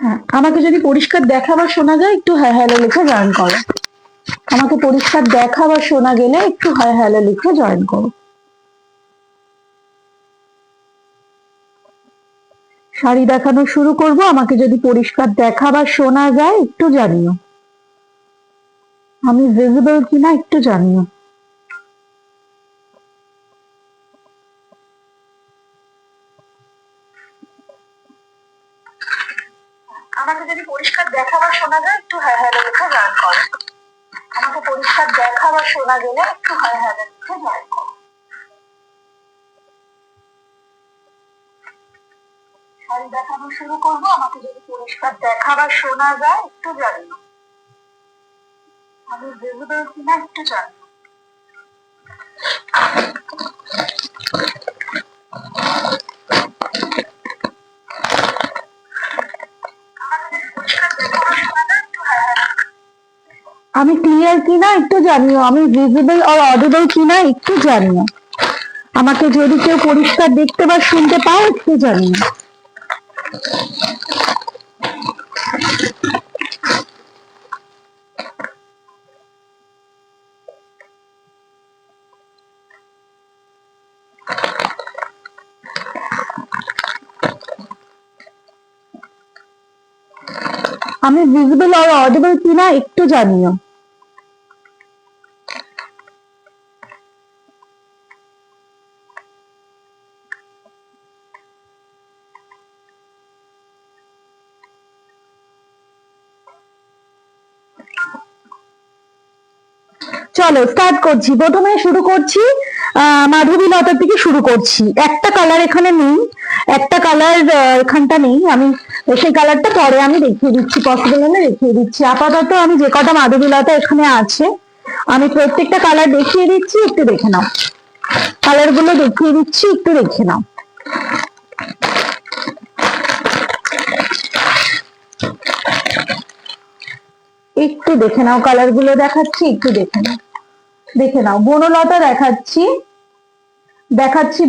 হ্যাঁ, আমাকে যদি পরিষ্কার দেখা বা শোনা যায় একটু হ্যাঁ হ্যালো লিখে জয়েন করো। আমাকে পরিষ্কার দেখা বা শোনা গেলে একটু হ্যাঁ হ্যালো লিখে জয়েন করো। শাড়ি দেখানো শুরু করব, আমাকে যদি পরিষ্কার দেখা বা শোনা যায় একটু জানিও। আমি ভিজিবল কিনা একটু জানিও। আমাকে যদি পরিষ্কার দেখা বা শোনা যায় একটু হ্যাঁ হ্যালো লিখে জয়েন করো। আমাকে পরিষ্কার দেখা বা শোনা গেলে একটু হ্যাঁ হ্যালো লিখে জয়েন করো। শাড়ি দেখানো শুরু করব, আমাকে যদি পরিষ্কার দেখা বা শোনা যায় একটু জানিও। আমি ভিজিবল কিনা একটু জানিও। আমি ক্লিয়ার কিনা একটু জানিও। আমি ভিজিবল আর অডিবল কিনা একটু জানিও। আমাকে যদি কেউ পরিষ্কার দেখতে বা শুনতে পাও একটু জানিও। আমি ভিজিবল আর অডিবল কিনা একটু জানিও। চলো স্টার্ট করছি। প্রথমে শুরু করছি মাধবীলতার থেকে শুরু করছি। একটা কালার এখানে নেই, একটা কালার এখানটা নেই। আমি সেই কালারটা পরে আমি দেখিয়ে দিচ্ছি, পসিবল হলে দেখিয়ে দিচ্ছি। আপাতত আমি যে কটা মাধবীলতা এখানে আছে আমি প্রত্যেকটা কালার দেখিয়ে দিচ্ছি, একটু দেখে নাও। কালার গুলো দেখিয়ে দিচ্ছি, একটু দেখে নাও। একটু দেখে নাও, কালার গুলো দেখাচ্ছি, একটু দেখে নাও। দেখে নাও, বনলতা দেখাচ্ছি,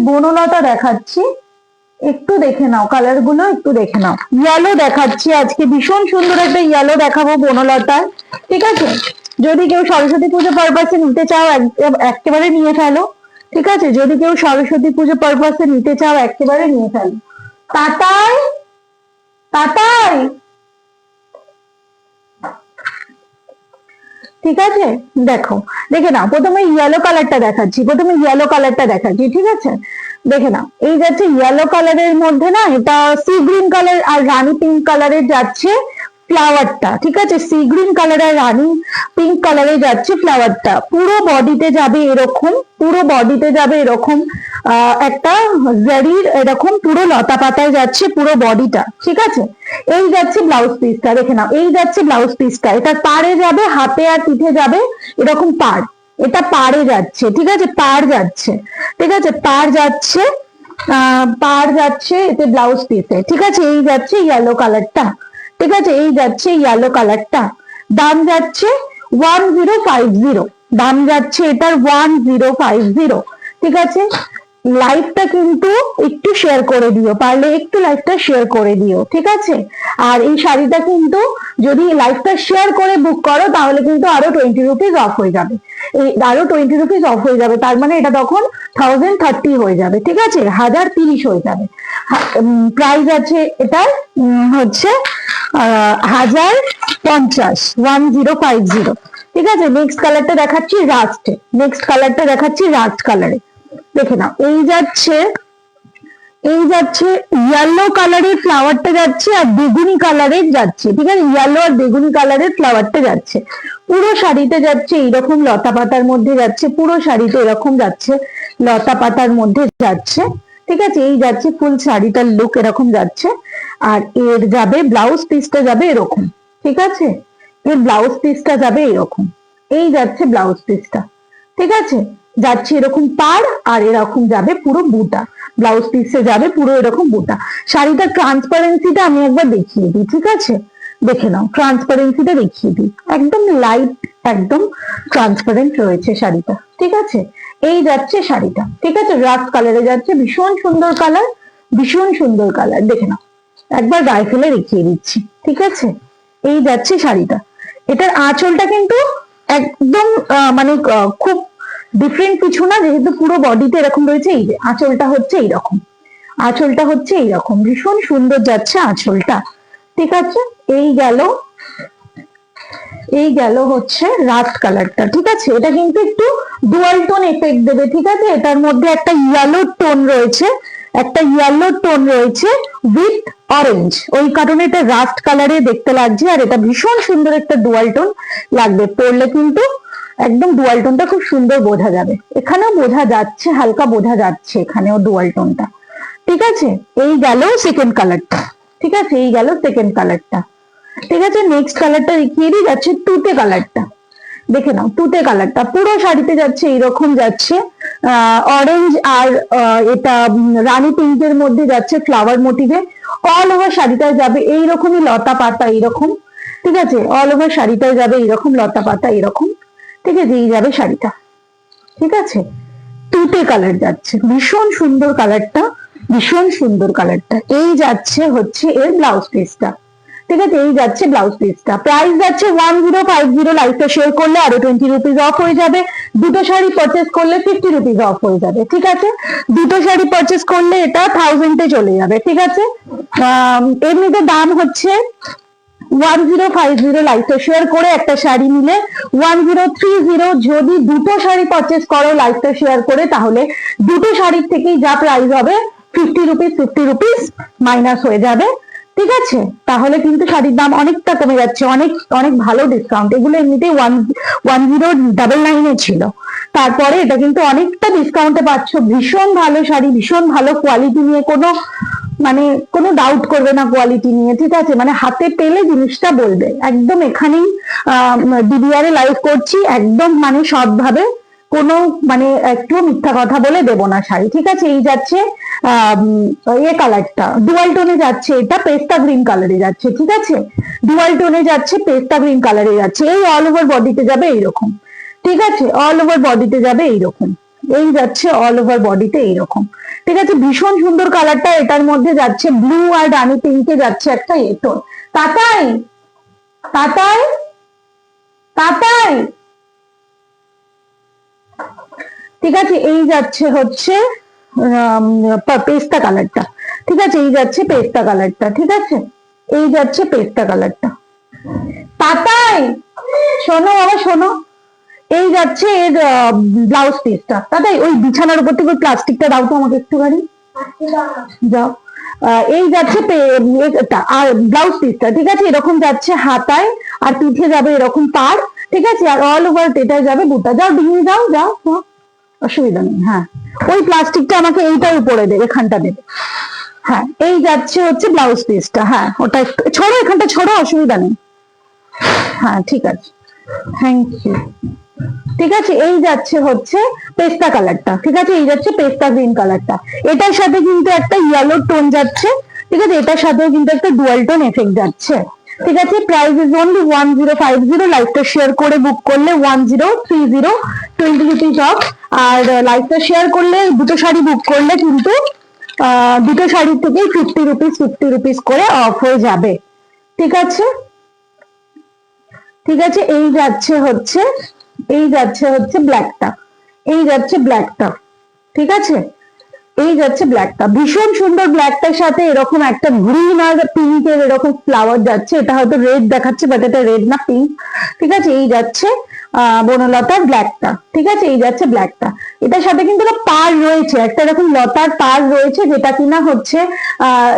বনলতা দেখাচ্ছি, একটু দেখে নাও। কালার গুলো একটু দেখে নাও। ইয়েলো দেখাচ্ছি, আজকে ভীষণ সুন্দর একটা ইয়েলো দেখাবো বনলতার। ঠিক আছে, যদি কেউ সরস্বতী পুজো পারপাসে নিতে চাও একেবারে নিয়ে ফেলো। ঠিক আছে, যদি কেউ সরস্বতী পুজো পারপাসে নিতে চাও একেবারে নিয়ে ফেলো। তাতাই তাতাই, ঠিক আছে, দেখো দেখে নাও। প্রথমে ইয়েলো কালারটা দেখাচ্ছি, ঠিক আছে। দেখে নাও, এই যাচ্ছে ইয়েলো কালারের মধ্যে না, এটা সি গ্রিন কালার আর রানী পিঙ্ক কালারের যাচ্ছে ফ্লাওয়ারটা। ঠিক আছে, সি গ্রিন কালার আর রানী পিঙ্ক কালারে যাচ্ছে ফ্লাওয়ারটা। পুরো বডিতে যাবে এরকম, পুরো বডিতে যাবে এরকম একটা জারির এরকম পুরো লতা পাতায় যাচ্ছে পুরো বডিটা। ঠিক আছে, এই যাচ্ছে ব্লাউজ পিসটা। দেখে নাও, এই যাচ্ছে ব্লাউজ পিসটা। এটা পাড়ে যাবে, হাতে আর পিঠে যাবে এরকম পাড়। এটা পাড়ে যাচ্ছে, ঠিক আছে, পাড় যাচ্ছে। ঠিক আছে, পাড় যাচ্ছে, পাড় যাচ্ছে এতে ব্লাউজ পিসে। ঠিক আছে, এই যাচ্ছে ইয়েলো কালারটা। ঠিক আছে, এই যাচ্ছে ইয়েলো কালারটা। দাম যাচ্ছে 1050। দাম যাচ্ছে এটার 1050। ঠিক আছে, লাইভটা কিন্তু একটু শেয়ার করে দিও, পারলে একটু লাইভটা শেয়ার করে দিও। ঠিক আছে, আর এই শাড়িটা কিন্তু যদি লাইভটা শেয়ার করে বুক করো তাহলে কিন্তু আরো 20 রুপিস অফ হয়ে যাবে। এই আরো 20 রুপিস অফ হয়ে যাবে, তার মানে এটা তখন 1030 হয়ে যাবে। ঠিক আছে, 1030 হয়ে যাবে। প্রাইস আছে এটার হচ্ছে 1050, 1050। ঠিক আছে, নেক্সট কালারটা দেখাচ্ছি রাস্ট। নেক্সট কালারটা দেখাচ্ছি রাস্ট কালারে। দেখে নাও, এই যাচ্ছে ইয়েলো কালারের ফ্লাওয়ারটা যাচ্ছে আর বেগুনি কালারের যাচ্ছে। ঠিক আছে, ইয়েলো আর বেগুনি কালারের ফ্লাওয়ারটা যাচ্ছে পুরো শাড়িতে যাচ্ছে এইরকম লতা পাতার মধ্যে যাচ্ছে, পুরো শাড়িতে এরকম যাচ্ছে লতা পাতার মধ্যে যাচ্ছে। ঠিক আছে, এই যাচ্ছে ফুল শাড়িটার লুক এরকম যাচ্ছে। আর এর যাবে ব্লাউজ পিসটা যাবে এরকম। ঠিক আছে, এর ব্লাউজ পিসটা যাবে এরকম। এই যাচ্ছে ব্লাউজ পিসটা। ঠিক আছে, যাচ্ছে এরকম পাড় আর এরকম যাবে পুরো বুটা। ব্লাউজ পিসে যাবে পুরো এরকম বুটা। শাড়িটার ট্রান্সপারেন্সিটা আমি একবার দেখিয়ে দিই। ঠিক আছে, দেখে নাও, ট্রান্সপারেন্সিটা দেখিয়ে দিই। একদম লাইট, একদম ট্রান্সপারেন্ট রয়েছে শাড়িটা। ঠিক আছে, এই যাচ্ছে শাড়িটা। ঠিক আছে, রাস্ট কালারে যাচ্ছে, ভীষণ সুন্দর কালার, ভীষণ সুন্দর কালার। দেখে নাও, একবার গায়ে ফেলে দেখিয়ে দিচ্ছি, ঠিক আছে? এই যাচ্ছে শাড়িটা। এটার আঁচলটা কিন্তু একদম মানে খুব ডিফারেন্ট কিছু না, যেহেতু পুরো বডিতে এরকম রয়েছে। এই যে আঁচলটা হচ্ছে এইরকম, আঁচলটা হচ্ছে এইরকম, ভীষণ সুন্দর যাচ্ছে আঁচলটা, ঠিক আছে? এই গেল, এই গেল হচ্ছে রাস্ট কালারটা, ঠিক আছে? এটা কিন্তু একটু ডুয়াল টোন এফেক্ট দেবে, ঠিক আছে? এটার মধ্যে একটা ইয়েলো টোন রয়েছে, একটা ইয়েলো টোন রয়েছে উইথ অরেঞ্জ, ওই কারণে এটা রাস্ট কালারে দেখতে লাগছে। আর এটা ভীষণ সুন্দর একটা ডুয়াল টোন লাগবে, পরলে কিন্তু একদম ডুয়াল টোনটা খুব সুন্দর বোঝা যাবে। এখানেও বোঝা যাচ্ছে, হালকা বোঝা যাচ্ছে এখানেও ডুয়াল টোনটা, ঠিক আছে? এই গেল সেকেন্ড কালারটা, ঠিক আছে? এই গেল সেকেন্ড কালারটা, ঠিক আছে? নেক্সট কালারটা দেখিয়ে দিই, যাচ্ছে তুতে কালারটা। দেখে নাও, তুতে কালারটা পুরো শাড়িতে যাচ্ছে এইরকম, যাচ্ছে অরেঞ্জ আর এটা রানী পিঙ্কের মধ্যে যাচ্ছে ফ্লাওয়ার মোটিভে। অল ওভার শাড়িটায় যাবে এইরকমই লতা পাতা, এইরকম, ঠিক আছে? অল ওভার শাড়িটায় যাবে এইরকম লতা পাতা, এরকম, ঠিক আছে? এই যাবে শাড়িটা, ঠিক আছে? তুতে কালার যাচ্ছে, ভীষণ সুন্দর কালারটা, ভীষণ সুন্দর কালারটা। এই যাচ্ছে হচ্ছে এর ব্লাউজ পিসটা, ঠিক আছে? এই যাচ্ছে ব্লাউজ পিসটা। প্রাইস যাচ্ছে 1050, লাইভটা শেয়ার করলে আরো 20 রুপিস অফ হয়ে যাবে। দুটো শাড়ি পারচেস করলে 50 রুপিস অফ হয়ে যাবে, ঠিক আছে? দুটো শাড়ি পারচেস করলে এটা 1000 চলে যাবে, ঠিক আছে? এমনিতে দাম হচ্ছে 1050, লাইভটা শেয়ার করে একটা শাড়ি নিলে 1030। যদি দুটো শাড়ি পারচেস করো লাইভটা শেয়ার করে, তাহলে দুটো শাড়ির থেকেই যা প্রাইস হবে 50 রুপিস মাইনাস হয়ে যাবে, ঠিক আছে? তাহলে কিন্তু শাড়ির দাম অনেকটা কমে যাচ্ছে, অনেক অনেক ভালো ডিসকাউন্ট। এগুলো এমনিতে 1099 ছিল, তারপরে এটা কিন্তু অনেকটা ডিসকাউন্টে পাচ্ছ। ভীষণ ভালো শাড়ি, ভীষণ ভালো কোয়ালিটি নিয়ে, মানে কোনো ডাউট করবে না কোয়ালিটি নিয়ে, ঠিক আছে? মানে হাতে পেলে জিনিসটা বলবে। একদম এখানেই ডিবিআর এ লাইভ করছি, একদম মানে সৎভাবে, কোনো মানে একটু মিথ্যা কথা বলে দেবো না শাড়ি, ঠিক আছে? এই যাচ্ছে এ কালারটা ডুয়াল টোনে যাচ্ছে, এটা পেস্তা গ্রিন কালারে যাচ্ছে, ঠিক আছে? ডুয়াল টোনে যাচ্ছে, পেস্তা গ্রিন কালারে যাচ্ছে। এই অল ওভার বডিতে যাবে এইরকম, ঠিক আছে? অল ওভার বডিতে যাবে এইরকম, এই যাচ্ছে অল ওভার বডিতে এইরকম, ঠিক আছে? ভীষণ সুন্দর কালারটা। এটার মধ্যে যাচ্ছে ব্লু আর রানী পিঙ্কে যাচ্ছে একটা টোন। তাতাই তাতাই তাতাই, ঠিক আছে? এই যাচ্ছে হচ্ছে পেস্তা কালারটা, ঠিক আছে? এই যাচ্ছে পেস্তা কালারটা, ঠিক আছে? এই যাচ্ছে পেস্তা কালারটা। তাতাই শোনো বাবা, শোনো, এই যাচ্ছে এর ব্লাউজ পিসটা। তাতাই ওই বিছানার উপর থেকে ওই প্লাস্টিকটা দাও তো আমাকে একটুখানি, যাও। এই যাচ্ছে আর ব্লাউজ পিসটা, ঠিক আছে? এরকম যাচ্ছে হাতায়, আর পিঠে যাবে এরকম পাড়, ঠিক আছে? আর অল ওভার এটায় যাবে বুটা। যাও ডিঙিয়ে যাও, যাও, অসুবিধা নেই। হ্যাঁ, ওই প্লাস্টিকটা আমাকে এইটার উপরে দেবে, এখানটা দেবে। হ্যাঁ, এই যাচ্ছে হচ্ছে ব্লাউজ পিসটা। হ্যাঁ, ওটা একটু ছড়ো, এখানটা ছড়ো, অসুবিধা নেই। হ্যাঁ, ঠিক আছে, থ্যাংক ইউ। ঠিক আছে? এই যাচ্ছে হচ্ছে পেস্তা কালারটা, ঠিক আছে? এই যাচ্ছে পেস্তা গ্রিন কালারটা। এটার সাথে কিন্তু একটা ইয়েলো টোন যাচ্ছে, ঠিক আছে? এটার সাথেও কিন্তু একটা ডুয়াল টোন এফেক্ট যাচ্ছে, ঠিক আছে? প্রাইস ইজ অনলি 1050, লাইভটা শেয়ার করে বুক করলে 1030, 20 রুপিস অফ। আর লাইভটা শেয়ার করলে দুটো শাড়ি বুক করলে কিন্তু দুটো শাড়ির থেকে 50 রুপিস করে অফ হয়ে যাবে, ঠিক আছে? ঠিক আছে? এই যাচ্ছে হচ্ছে, এই যাচ্ছে হচ্ছে ব্ল্যাকটা, এই যাচ্ছে ব্ল্যাকটা, ঠিক আছে? এই যাচ্ছে ব্ল্যাকটা, ভীষণ সুন্দর। ব্ল্যাকটার সাথে এরকম একটা গ্রিন আর পিঙ্কের এরকম ফ্লাওয়ার যাচ্ছে। এটা হয়তো রেড দেখাচ্ছে, বাট এটা রেড না, পিঙ্ক, ঠিক আছে? এই যাচ্ছে বনলতার ব্ল্যাকটা, ঠিক আছে? এই যাচ্ছে ব্ল্যাকটা। এটার সাথে কিন্তু পার রয়েছে, একটা এরকম লতার পার রয়েছে, যেটা কিনা হচ্ছে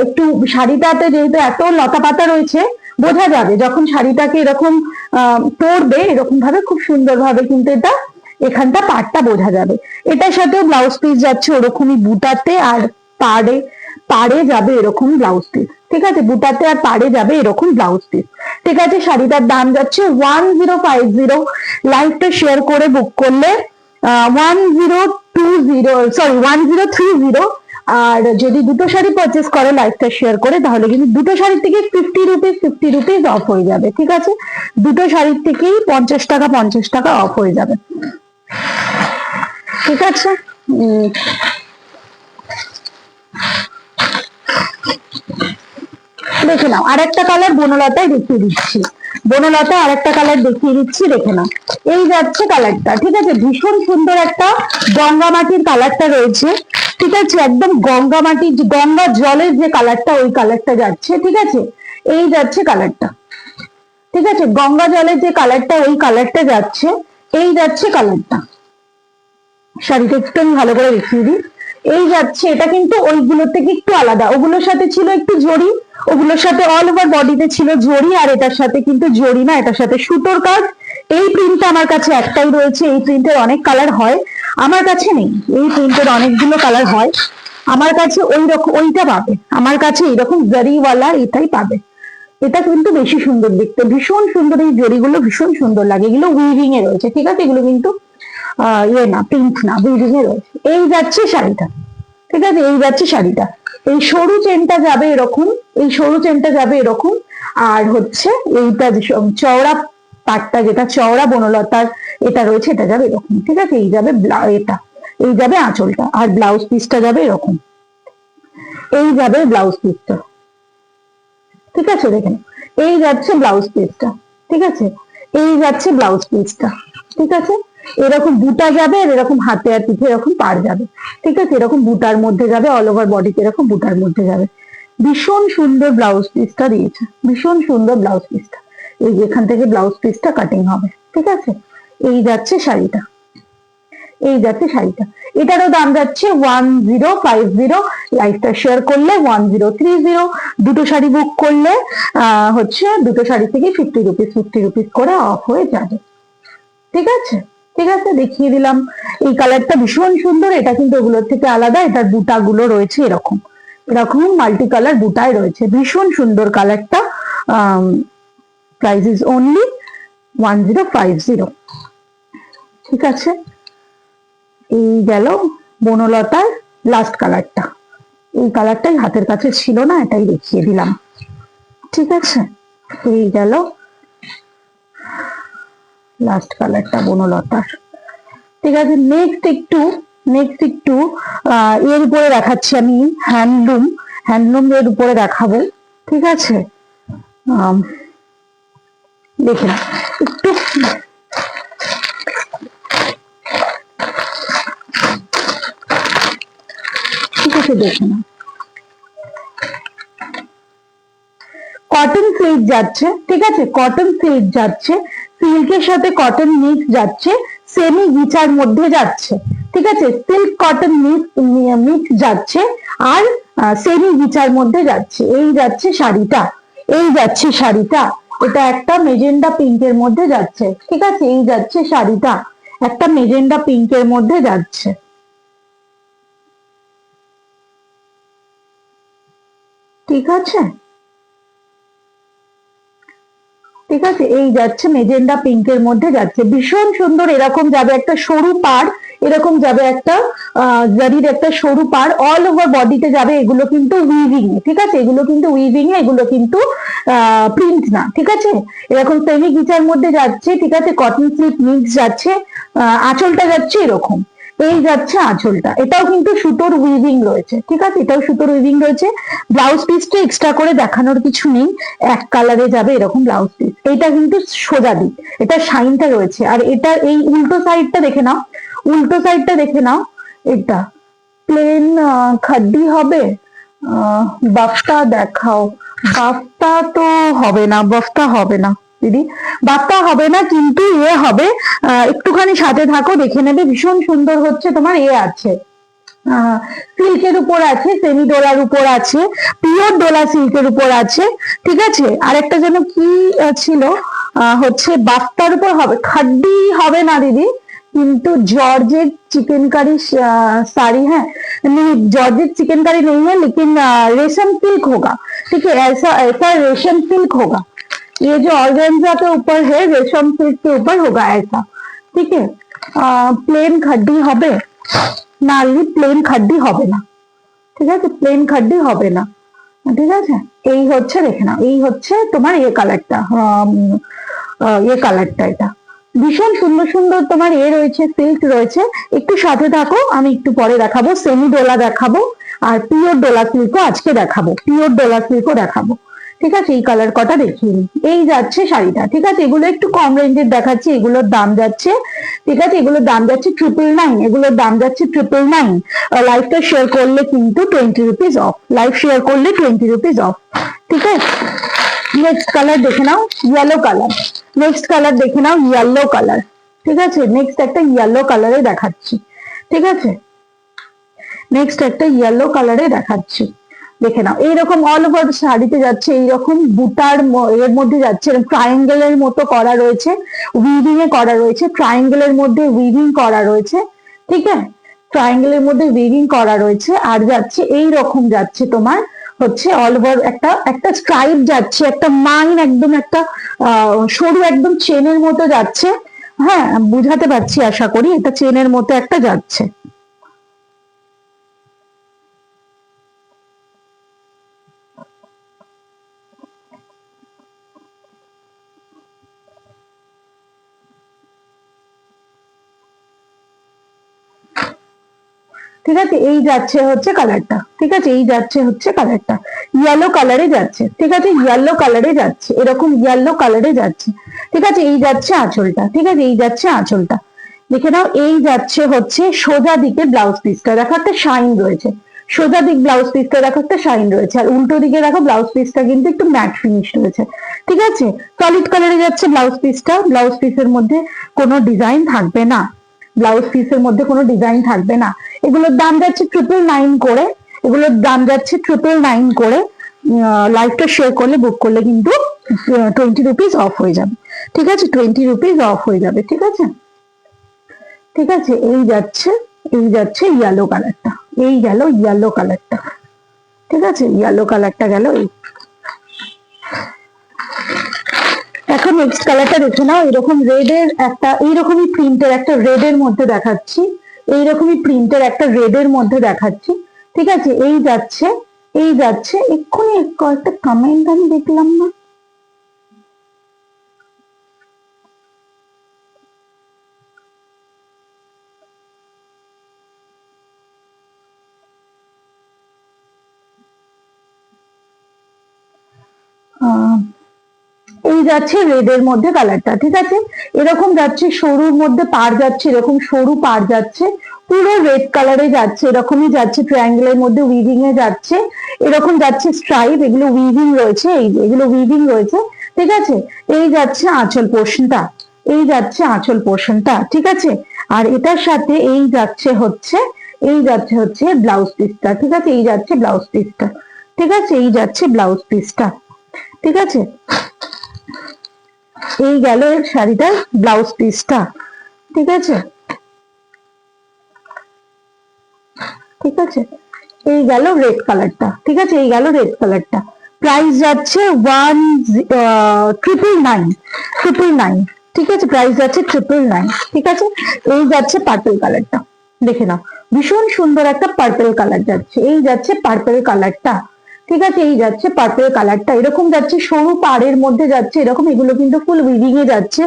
একটু শাড়িটাতে যেহেতু এত লতা পাতা রয়েছে, বোঝা যাবে যখন শাড়িটাকে এরকম পরবে, এরকম ভাবে খুব সুন্দর ভাবে কিন্তু এটা এখানটা পাড়টা বোঝা যাবে। এটার সাথেও ব্লাউজ পিস যাচ্ছে ওরকমই বুটাতে, আর পাড়ে পাড়ে যাবে এরকম ব্লাউজ পিস, ঠিক আছে? বুটাতে আর পাড়ে যাবে এরকম ব্লাউজ পিস, ঠিক আছে? শাড়িটার দাম যাচ্ছে 1050, লাইভটা শেয়ার করে বুক করলে 1030, আর যদি দুটো শাড়ি পারচেস করে লাইভটা শেয়ার করে, তাহলে কিন্তু দুটো শাড়ির থেকে 50 রুপিস অফ হয়ে যাবে, ঠিক আছে? দুটো শাড়ির থেকেই 50 টাকা অফ হয়ে যাবে, ঠিক আছে? দেখে নাও আরেকটা কালার বনলতায় দেখিয়ে দিচ্ছি, বনলতা আরেকটা কালার দেখিয়ে দিচ্ছি, দেখে নাও এই যাচ্ছে কালারটা, ঠিক আছে। ভীষণ সুন্দর একটা গঙ্গা মাটির কালারটা রয়েছে, ঠিক আছে, একদম গঙ্গা মাটির গঙ্গা জলের যে কালারটা ওই কালারটা যাচ্ছে, ঠিক আছে। এই যাচ্ছে কালারটা, ঠিক আছে, গঙ্গা জলের যে কালারটা ওই কালারটা যাচ্ছে, এই যাচ্ছে কালারটা। শাড়িটা একটু আমি ভালো করে দেখিয়ে দিই, এই যাচ্ছে, এটা কিন্তু ওইগুলোর থেকে একটু আলাদা, ওগুলোর সাথে ছিল একটু জরি, ওগুলোর সাথে অল ওভার বডিতে ছিল জরি, আর এটার সাথে কিন্তু জরি না, এটার সাথে সুতোর কাজ। এই প্রিন্টটা আমার কাছে একটাই রয়েছে, এই প্রিন্টের অনেক কালার হয়, আমার কাছে নেই। এই প্রিন্টের অনেকগুলো কালার হয়, আমার কাছে ওই রকম ওইটা পাবে, আমার কাছে এইরকম জারিওয়ালা এটাই পাবে। এটা কিন্তু বেশি সুন্দর দেখতে, ভীষণ সুন্দর, এই জরিগুলো ভীষণ সুন্দর লাগে, এগুলো উইভিং এ রয়েছে, ঠিক আছে, এগুলো কিন্তু ইয়ে না, প্রিন্ট না, উইভিং এ রয়েছে। এই যাচ্ছে শাড়িটা, ঠিক আছে, এই যাচ্ছে শাড়িটা। এই সরু চেনটা যাবে এরকম, এই সরু চেনটা যাবে এরকম, আর হচ্ছে এইটা চওড়া পাটটা, যেটা চওড়া বনলতার এটা রয়েছে, এটা যাবে এরকম, ঠিক আছে। এই যাবে এটা, এই যাবে আঁচলটা, আর ব্লাউজ পিসটা যাবে এরকম, এই যাবে ব্লাউজ পিসটা, ঠিক আছে। দেখেন এই যাচ্ছে ব্লাউজ পিসটা, ঠিক আছে, এই যাচ্ছে ব্লাউজ পিসটা, ঠিক আছে। এরকম বুটা যাবে, আর এরকম হাতে আর পিঠে এরকম পার যাবে, ঠিক আছে, এরকম বুটার মধ্যে যাবে, অল ওভার বডিতে এরকম বুটার মধ্যে যাবে। ভীষণ সুন্দর ব্লাউজ পিসটা দিয়েছে, ভীষণ সুন্দর ব্লাউজ পিসটা, এই যেখান থেকে ব্লাউজ পিসটা কাটিং হবে, ঠিক আছে। এই যাচ্ছে শাড়িটা, এই যাচ্ছে শাড়িটা, এটারও দাম যাচ্ছে 1050, লাইভটা শেয়ার করলে 1030, দুটো শাড়ি বুক করলে হচ্ছে দুটো শাড়ি থেকে 50 রুপিস করে অফ হয়ে যাবে, ঠিক আছে। ঠিক আছে, দেখিয়ে দিলাম। এই কালারটা ভীষণ সুন্দর, এটা কিন্তু ওগুলোর থেকে আলাদা, এটার বুটাগুলো রয়েছে এরকম, এরকম মাল্টি কালার বুটায় রয়েছে, ভীষণ সুন্দর কালারটা। প্রাইস ইজ অনলি 1050, ঠিক আছে। এই গেল বনলতার লাস্ট কালারটা, এই কালারটাই হাতের কাছে ছিল না, এটাই দেখিয়ে দিলাম, ঠিক আছে। এই গেল লাস্ট কালারটা বনলতার, ঠিক আছে। নেক্সট একটু এর উপরে দেখাচ্ছি আমি, হ্যান্ডলুম এর উপরে দেখাবো, ঠিক আছে। দেখে না একটু, ঠিক আছে, দেখে না, কটন সিল্ক যাচ্ছে, ঠিক আছে, কটন সিল্ক যাচ্ছে, সিল্কের সাথে কটন মিক্স যাচ্ছে, সেমি গিচার মধ্যে যাচ্ছে, ঠিক আছে, সিল্ক কটন মিক্স যাচ্ছে, আর সেমি গিচার মধ্যে যাচ্ছে। এই যাচ্ছে শাড়িটা, এই যাচ্ছে শাড়িটা, এটা একটা মেজেন্ডা পিঙ্কের মধ্যে যাচ্ছে, ঠিক আছে, এই যাচ্ছে শাড়িটা, একটা মেজেন্ডা পিঙ্কের মধ্যে যাচ্ছে, ঠিক আছে, ঠিক আছে। এই যাচ্ছে মেজেন্ডা পিঙ্কের মধ্যে যাচ্ছে, ভীষণ সুন্দর, এরকম যাবে একটা সরু পাড়, এরকম যাবে একটা জারির একটা সরু পাড়, অল ওভার বডিতে যাবে, এগুলো কিন্তু উইভিং এ, ঠিক আছে, এগুলো কিন্তু উইভিং এ, এগুলো কিন্তু প্রিন্ট না, ঠিক আছে। এরকম সেমি গিচার মধ্যে যাচ্ছে, ঠিক আছে, কটন সিল্ক মিক্স যাচ্ছে, আঁচলটা যাচ্ছে এরকম, এই যাচ্ছে আঁচলটা, এটাও কিন্তু সুতোর উইভিং রয়েছে, ঠিক আছে, এটাও সুতোর উইভিং রয়েছে। ব্লাউজ পিসটা এক্সট্রা করে দেখানোর কিছু নেই, এক কালারে যাবে এরকম ব্লাউজ পিস, এটা কিন্তু সোজা দিক, এটা শাইনটা রয়েছে, আর এটা এই উল্টো সাইডটা দেখে নাও, উল্টো সাইডটা দেখে নাও, এটা প্লেন খাড্ডি হবে, বাফটা দেখাও, বাফটা তো হবে না, বাফটা হবে না দিদি, বাফটা হবে না, কিন্তু এ হবে, একটুখানি সাথে থাকো, দেখে নেবে, ভীষণ সুন্দর হচ্ছে, তোমার এ আছে, সিল্কের উপর আছে, সেমি ডোলার উপর আছে, পিওর ডোলা সিল্কের উপর আছে, ঠিক আছে। আরেকটা যেন কি ছিল, হচ্ছে বাফটার উপর হবে, খাড্ডি হবে না দিদি, কিন্তু जॉर्जेट चिकनकारी साड़ी है, नहीं जॉर्जेट चिकनकारी नहीं है, लेकिन रेशम सिल्क होगा, ठीक है, ऐसा ऐसा रेशम सिल्क होगा, ये जो ऑर्गेन्जा के ऊपर है रेशम सिल्क के ऊपर होगा ऐसा, ठीक है। प्लेन खड्डी হবে না, প্লেন খাড্ডি হবে না, ঠিক আছে, প্লেন খাড্ডি হবে না, ঠিক আছে। এই হচ্ছে, দেখে নাও, এই হচ্ছে তোমার এ কালারটা, এ কালারটা, এটা ভীষণ সুন্দর সুন্দর তোমার এ রয়েছে, সিল্ক রয়েছে, একটু সাথে থাকো, আমি একটু পরে দেখাবো, সেমি ডোলা দেখাবো, আর পিওর ডোলা সিল্কও আজকে দেখাবো, পিওর ডোলা সিল্কও দেখাবো, ঠিক আছে, এই কালার কটা দেখিয়ে দিই। এই যাচ্ছে শাড়িটা, ঠিক আছে, এগুলো একটু কম রেঞ্জের দেখাচ্ছি, এগুলোর দাম যাচ্ছে, ঠিক আছে, এগুলোর দাম যাচ্ছে 999, এগুলোর দাম যাচ্ছে 999। লাইভটা শেয়ার করলে কিন্তু 20 রুপিস অফ, লাইভ শেয়ার করলে 20 রুপিস অফ, ঠিক আছে। নেক্সট কালার দেখে নাও, ইয়েলো কালার। নেক্সট কালার দেখে নাও, ইয়েলো কালার, ঠিক আছে। নেক্সট একটা ইয়েলো কালারে দেখাচ্ছি, ঠিক আছে, নেক্সট একটা ইয়েলো কালারে দেখাচ্ছি, দেখে নাও। এইরকম অল ওভার শাড়িতে যাচ্ছে, এইরকম বুটার এর মধ্যে যাচ্ছে, ট্রায়াঙ্গেলের মতো করা রয়েছে, উইভিং এ করা রয়েছে, ট্রায়াঙ্গেলের মধ্যে উইভিং করা রয়েছে, ঠিক আছে, ট্রায়াঙ্গেলের মধ্যে উইভিং করা রয়েছে। আর যাচ্ছে এই রকম যাচ্ছে তোমার হচ্ছে অল ওভার একটা একটা স্ট্রাইপ যাচ্ছে, একটা মাইন একদম একটা সরু একদম চেনের মতো যাচ্ছে। হ্যাঁ, বুঝাতে পারছি আশা করি, এটা চেনের মতো একটা যাচ্ছে। ঠিক আছে, এই যাচ্ছে হচ্ছে কালারটা, ঠিক আছে, এই যাচ্ছে হচ্ছে কালারটা, ইয়েলো কালারে যাচ্ছে, ঠিক আছে, ইয়েলো কালারে যাচ্ছে, এরকম ইয়েলো কালারে যাচ্ছে, ঠিক আছে। এই যাচ্ছে আঁচলটা, ঠিক আছে, এই যাচ্ছে আঁচলটা, দেখে নাও। এই যাচ্ছে হচ্ছে সোজা দিকে ব্লাউজ পিসটা, দেখো একটা শাইন রয়েছে, সোজা দিক ব্লাউজ পিসটা দেখো একটা শাইন রয়েছে, আর উল্টো দিকে দেখো ব্লাউজ পিসটা কিন্তু একটু ম্যাট ফিনিশ রয়েছে, ঠিক আছে। সলিড কালারে যাচ্ছে ব্লাউজ পিসটা, ব্লাউজ পিসের মধ্যে কোনো ডিজাইন থাকবে না, ব্লাউজ পিসের মধ্যে কোনো ডিজাইন থাকবে না। এগুলোর দাম যাচ্ছে 999 করে, এগুলোর দাম যাচ্ছে 999 করে। লাইভটা শেয়ার করলে বুক করলে কিন্তু 20 রুপিস অফ হয়ে যাবে, ঠিক আছে, 20 রুপিস অফ হয়ে যাবে, ঠিক আছে, ঠিক আছে। এই যাচ্ছে, এই যাচ্ছে ইয়েলো কালারটা, এই গেল ইয়েলো কালারটা, ঠিক আছে, ইয়েলো কালারটা গেল। এই এখন নেক্সট কালারটা দেখে নাও, এরকম রেড এর একটা, এইরকমই প্রিন্টের একটা রেড এর মধ্যে দেখাচ্ছি, এইরকমই প্রিন্টের একটা রেড এর মধ্যে দেখাচ্ছি, ঠিক আছে। এই যাচ্ছে, এই যাচ্ছে, এক্ষুনি কয়েকটা কমেন্ট আমি দেখলাম না, এই যাচ্ছে রেড এর মধ্যে কালারটা, ঠিক আছে, এরকম যাচ্ছে, সরুর মধ্যে পার যাচ্ছে, এরকম সরু পার যাচ্ছে, পুরো রেড কালারে যাচ্ছে, এরকমই যাচ্ছে, ট্রায়াঙ্গেলের মধ্যে উইভিং এ যাচ্ছে, এরকম যাচ্ছে স্ট্রাইপ, এগুলো উইভিং রয়েছে, এই যে এগুলো উইভিং রয়েছে, ঠিক আছে। এই যাচ্ছে আঁচল পোর্শনটা, এই যাচ্ছে আঁচল পোর্শনটা, ঠিক আছে। আর এটার সাথে এই যাচ্ছে হচ্ছে, এই যাচ্ছে হচ্ছে ব্লাউজ পিসটা, ঠিক আছে, এই যাচ্ছে ব্লাউজ পিসটা, ঠিক আছে, এই যাচ্ছে ব্লাউজ পিসটা, ঠিক আছে। এই গেল এর শাড়িটার ব্লাউজ পিসটা, ঠিক আছে, ঠিক আছে। এই গেল রেড কালারটা, ঠিক আছে, এই গেল রেড কালারটা। প্রাইস যাচ্ছে 999, ঠিক আছে, প্রাইস যাচ্ছে 999, ঠিক আছে। এই যাচ্ছে পার্পল কালারটা, দেখে নাও, ভীষণ সুন্দর একটা পার্পল কালার যাচ্ছে, এই যাচ্ছে পার্পল কালারটা, ঠিক আছে, এই যাচ্ছে পার্পল কালারটা, এরকম যাচ্ছে সরু পাড়ের মধ্যে যাচ্ছে, এরকম, এগুলো কিন্তু ফুল উইভিং এ যাচ্ছে,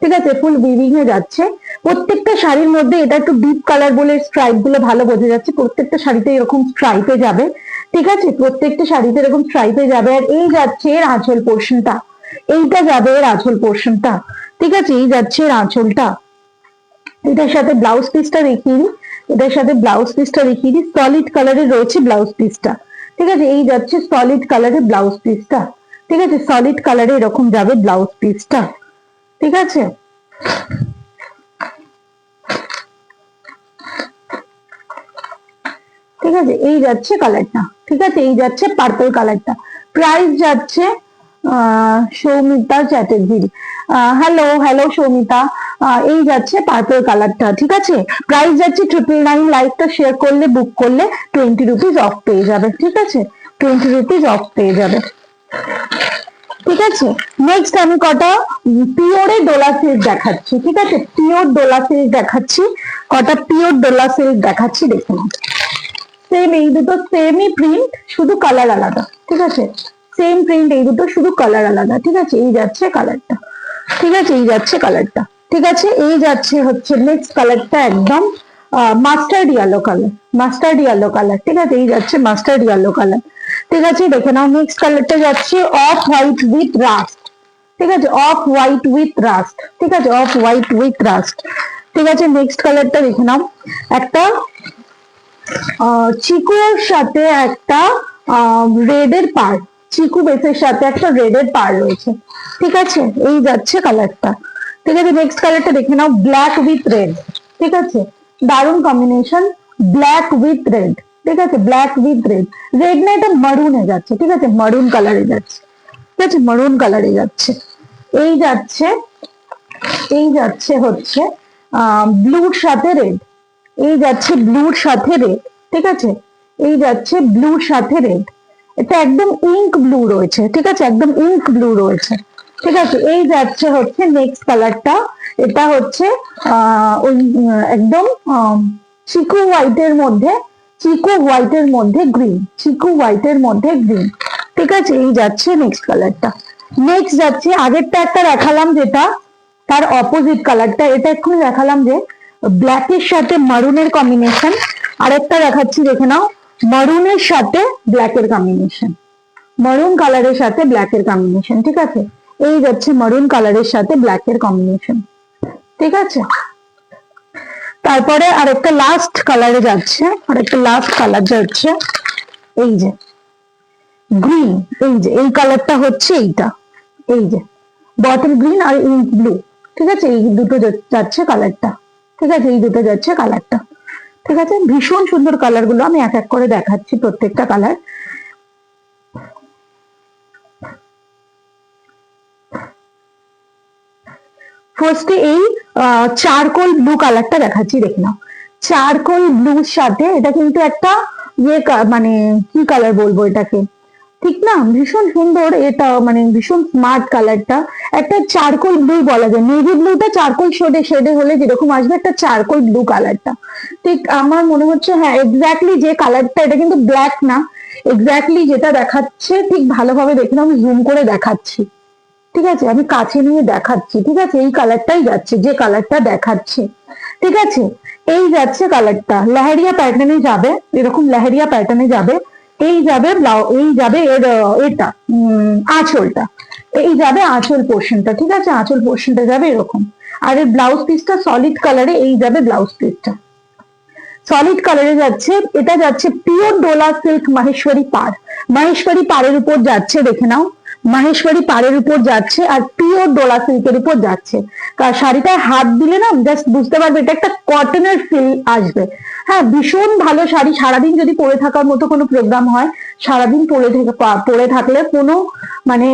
ঠিক আছে, ফুল উইভিং এ যাচ্ছে। প্রত্যেকটা শাড়ির মধ্যে, এটা একটু ডিপ কালার বলে স্ট্রাইপ গুলো ভালো বোঝা যাচ্ছে, প্রত্যেকটা শাড়িতে এরকম স্ট্রাইপে যাবে, ঠিক আছে, প্রত্যেকটা শাড়িতে এরকম স্ট্রাইপে যাবে। আর এই যাচ্ছে এর আঁচল পোর্শনটা, এইটা যাবে এর আঁচল পোর্শনটা, ঠিক আছে, এই যাচ্ছে এর আঁচলটা। এটার সাথে ব্লাউজ পিসটা দেখিয়ে দিই, এটার সাথে ব্লাউজ পিসটা দেখিয়ে দিই, সলিড কালারের রয়েছে ব্লাউজ পিসটা, ঠিক আছে, এই যাচ্ছে সলিড কালারের ব্লাউজ পিসটা, ঠিক আছে, সলিড কালারে এরকম যাবে ব্লাউজ পিসটা, ঠিক আছে। ঠিক আছে, এই যাচ্ছে কালারটা, ঠিক আছে, এই যাচ্ছে পার্পল কালারটা। প্রাইস যাচ্ছে সৌমিতা চ্যাটার্জি, হ্যালো হ্যালো সৌমিতা, এই যাচ্ছে পার্পল কালারটা, ঠিক আছে, প্রাইস যাচ্ছে 999, লাইভটা শেয়ার করলে বুক করলে 20 রুপিস অফ পেয়ে যাবে, ঠিক আছে, 20 রুপিস অফ পেয়ে যাবে, ঠিক আছে। নেক্সট আমি কটা পিওরে ডোলা সিল্ক দেখাচ্ছি, ঠিক আছে, পিওর ডোলা সিল্ক দেখাচ্ছি, কটা পিওর ডোলা সিল্ক দেখাচ্ছি, দেখুন। সেম এই দুটো সেমই প্রিন্ট, শুধু কালার আলাদা, ঠিক আছে, সেম প্রিন্ট, এই দুটো শুধু কালার আলাদা, ঠিক আছে। এই যাচ্ছে কালারটা, ঠিক আছে, এই যাচ্ছে কালারটা, ঠিক আছে। এই যাচ্ছে হচ্ছে নেক্সট কালারটা একদম mustard yellow colour, mustard yellow colour, ঠিক আছে, এই যাচ্ছে মাস্টার্ড ইয়েলো কালার, ঠিক আছে, দেখে নাও নেক্সট কালারটা যাচ্ছে অফ হোয়াইট উইথ রাস্ট। ঠিক আছে, অফ হোয়াইট উইথ রাস্ট। ঠিক আছে, অফ হোয়াইট উইথ রাস্ট। ঠিক আছে, নেক্সট কালারটা দেখে নাও, একটা চিকুর সাথে একটা রেডের পার, চিকু বেসের সাথে একটা রেডের পার রয়েছে। ঠিক আছে, এই যাচ্ছে কালারটা। ঠিক আছে, নেক্সট কালারটা দেখে নাও ব্ল্যাক উইথ রেড। ঠিক আছে, দারুণ কম্বিনেশন, ব্ল্যাক উইথ রেড। ঠিক আছে, ব্ল্যাক উইথ রেড, রেড না এটা মারুনে যাচ্ছে। ঠিক আছে, মারুন কালারে যাচ্ছে। ঠিক আছে, মারুন কালারে যাচ্ছে। এই যাচ্ছে, এই যাচ্ছে হচ্ছে ব্লুর সাথে রেড, এই যাচ্ছে ব্লুর সাথে রেড। ঠিক আছে, এই যাচ্ছে ব্লুর সাথে রেড, এটা একদম ইঙ্ক ব্লু রয়েছে। ঠিক আছে, একদম ইঙ্ক ব্লু রয়েছে। ঠিক আছে, এই যাচ্ছে হচ্ছে নেক্সট কালারটা, এটা হচ্ছে ওই একদম চিকু হোয়াইটের মধ্যে, চিকু হোয়াইটের মধ্যে গ্রিন, চিকু হোয়াইটের মধ্যে গ্রিন। ঠিক আছে, এই যাচ্ছে নেক্সট কালারটা। নেক্সট যাচ্ছে, আগেরটা একটা দেখালাম যেটা তার অপোজিট কালারটা, এটা এক্ষুনি দেখালাম যে ব্ল্যাকের সাথে মারুনের কম্বিনেশন, আরেকটা দেখাচ্ছি দেখে নাও মারুনের সাথে ব্ল্যাকের কম্বিনেশন, মারুন কালারের সাথে ব্ল্যাকের কম্বিনেশন। ঠিক আছে, এই যাচ্ছে মারুন কালারের সাথে ব্ল্যাকের কম্বিনেশন। ঠিক আছে, তারপরে আরেকটা লাস্ট কালারে যাচ্ছে, আরেকটা লাস্ট কালার যাচ্ছে এই যে গ্রিন, এই যে এই কালারটা হচ্ছে এইটা, এই যে বটল গ্রিন আর ইঙ্ক ব্লু। ঠিক আছে, এই দুটো যাচ্ছে কালারটা। ঠিক আছে, এই দুটো যাচ্ছে কালারটা। ঠিক আছে, ভীষণ সুন্দর কালার গুলো, আমি এক এক করে দেখাচ্ছি প্রত্যেকটা কালার। ফার্স্টে এই চারকোল ব্লু কালারটা দেখাচ্ছি, দেখে নাও চারকোল ব্লুর সাথে এটা কিন্তু একটা ইয়ে মানে কি কালার বলবো এটাকে, ঠিক না, ভীষণ সুন্দর এটা, মানে ভীষণ স্মার্ট কালারটা, একটা চারকোল ব্লু বলা যায়, নেভি ব্লুটা চারকোল শেডে শেডে হলে যেরকম আসবে, একটা চারকোল ব্লু কালারটা। ঠিক আমার মনে হচ্ছে হ্যাঁ এক্স্যাক্টলি যে কালারটা, এটা কিন্তু ব্ল্যাক না, এক্স্যাক্টলি যেটা দেখাচ্ছে ঠিক ভালোভাবে দেখে আমি জুম করে দেখাচ্ছি। ঠিক আছে, আমি কাছে নিয়ে দেখাচ্ছি। ঠিক আছে, এই কালারটাই যাচ্ছে, যে কালারটা দেখাচ্ছে। ঠিক আছে, এই যাচ্ছে কালারটা, লেহেরিয়া প্যাটার্নে যাবে, এরকম লেহেরিয়া প্যাটার্নে যাবে, এই যাবে এই যাবে এর এটা আঁচলটা, এই যাবে আঁচল পোর্শনটা। ঠিক আছে, আঁচল পোর্শনটা যাবে এরকম, আর এর ব্লাউজ পিসটা সলিড কালারে, এই যাবে ব্লাউজ পিসটা সলিড কালারে যাচ্ছে। এটা যাচ্ছে পিওর ডোলা সিল্ক মাহেশ্বরী পাড়, মাহেশ্বরী পাড়ের উপর যাচ্ছে, দেখে নাও মাহেশ্বরী পাড়ের উপর যাচ্ছে আর পিওর ডোলা সিল্কের উপর যাচ্ছে। শাড়িটায় হাত দিলে না জাস্ট বুঝতে পারবে এটা একটা কটনের ফিল আসবে। হ্যাঁ, ভীষণ ভালো শাড়ি, সারাদিন যদি পরে থাকার মতো কোনো প্রোগ্রাম হয়, সারাদিন পরে থাকলে কোনো মানে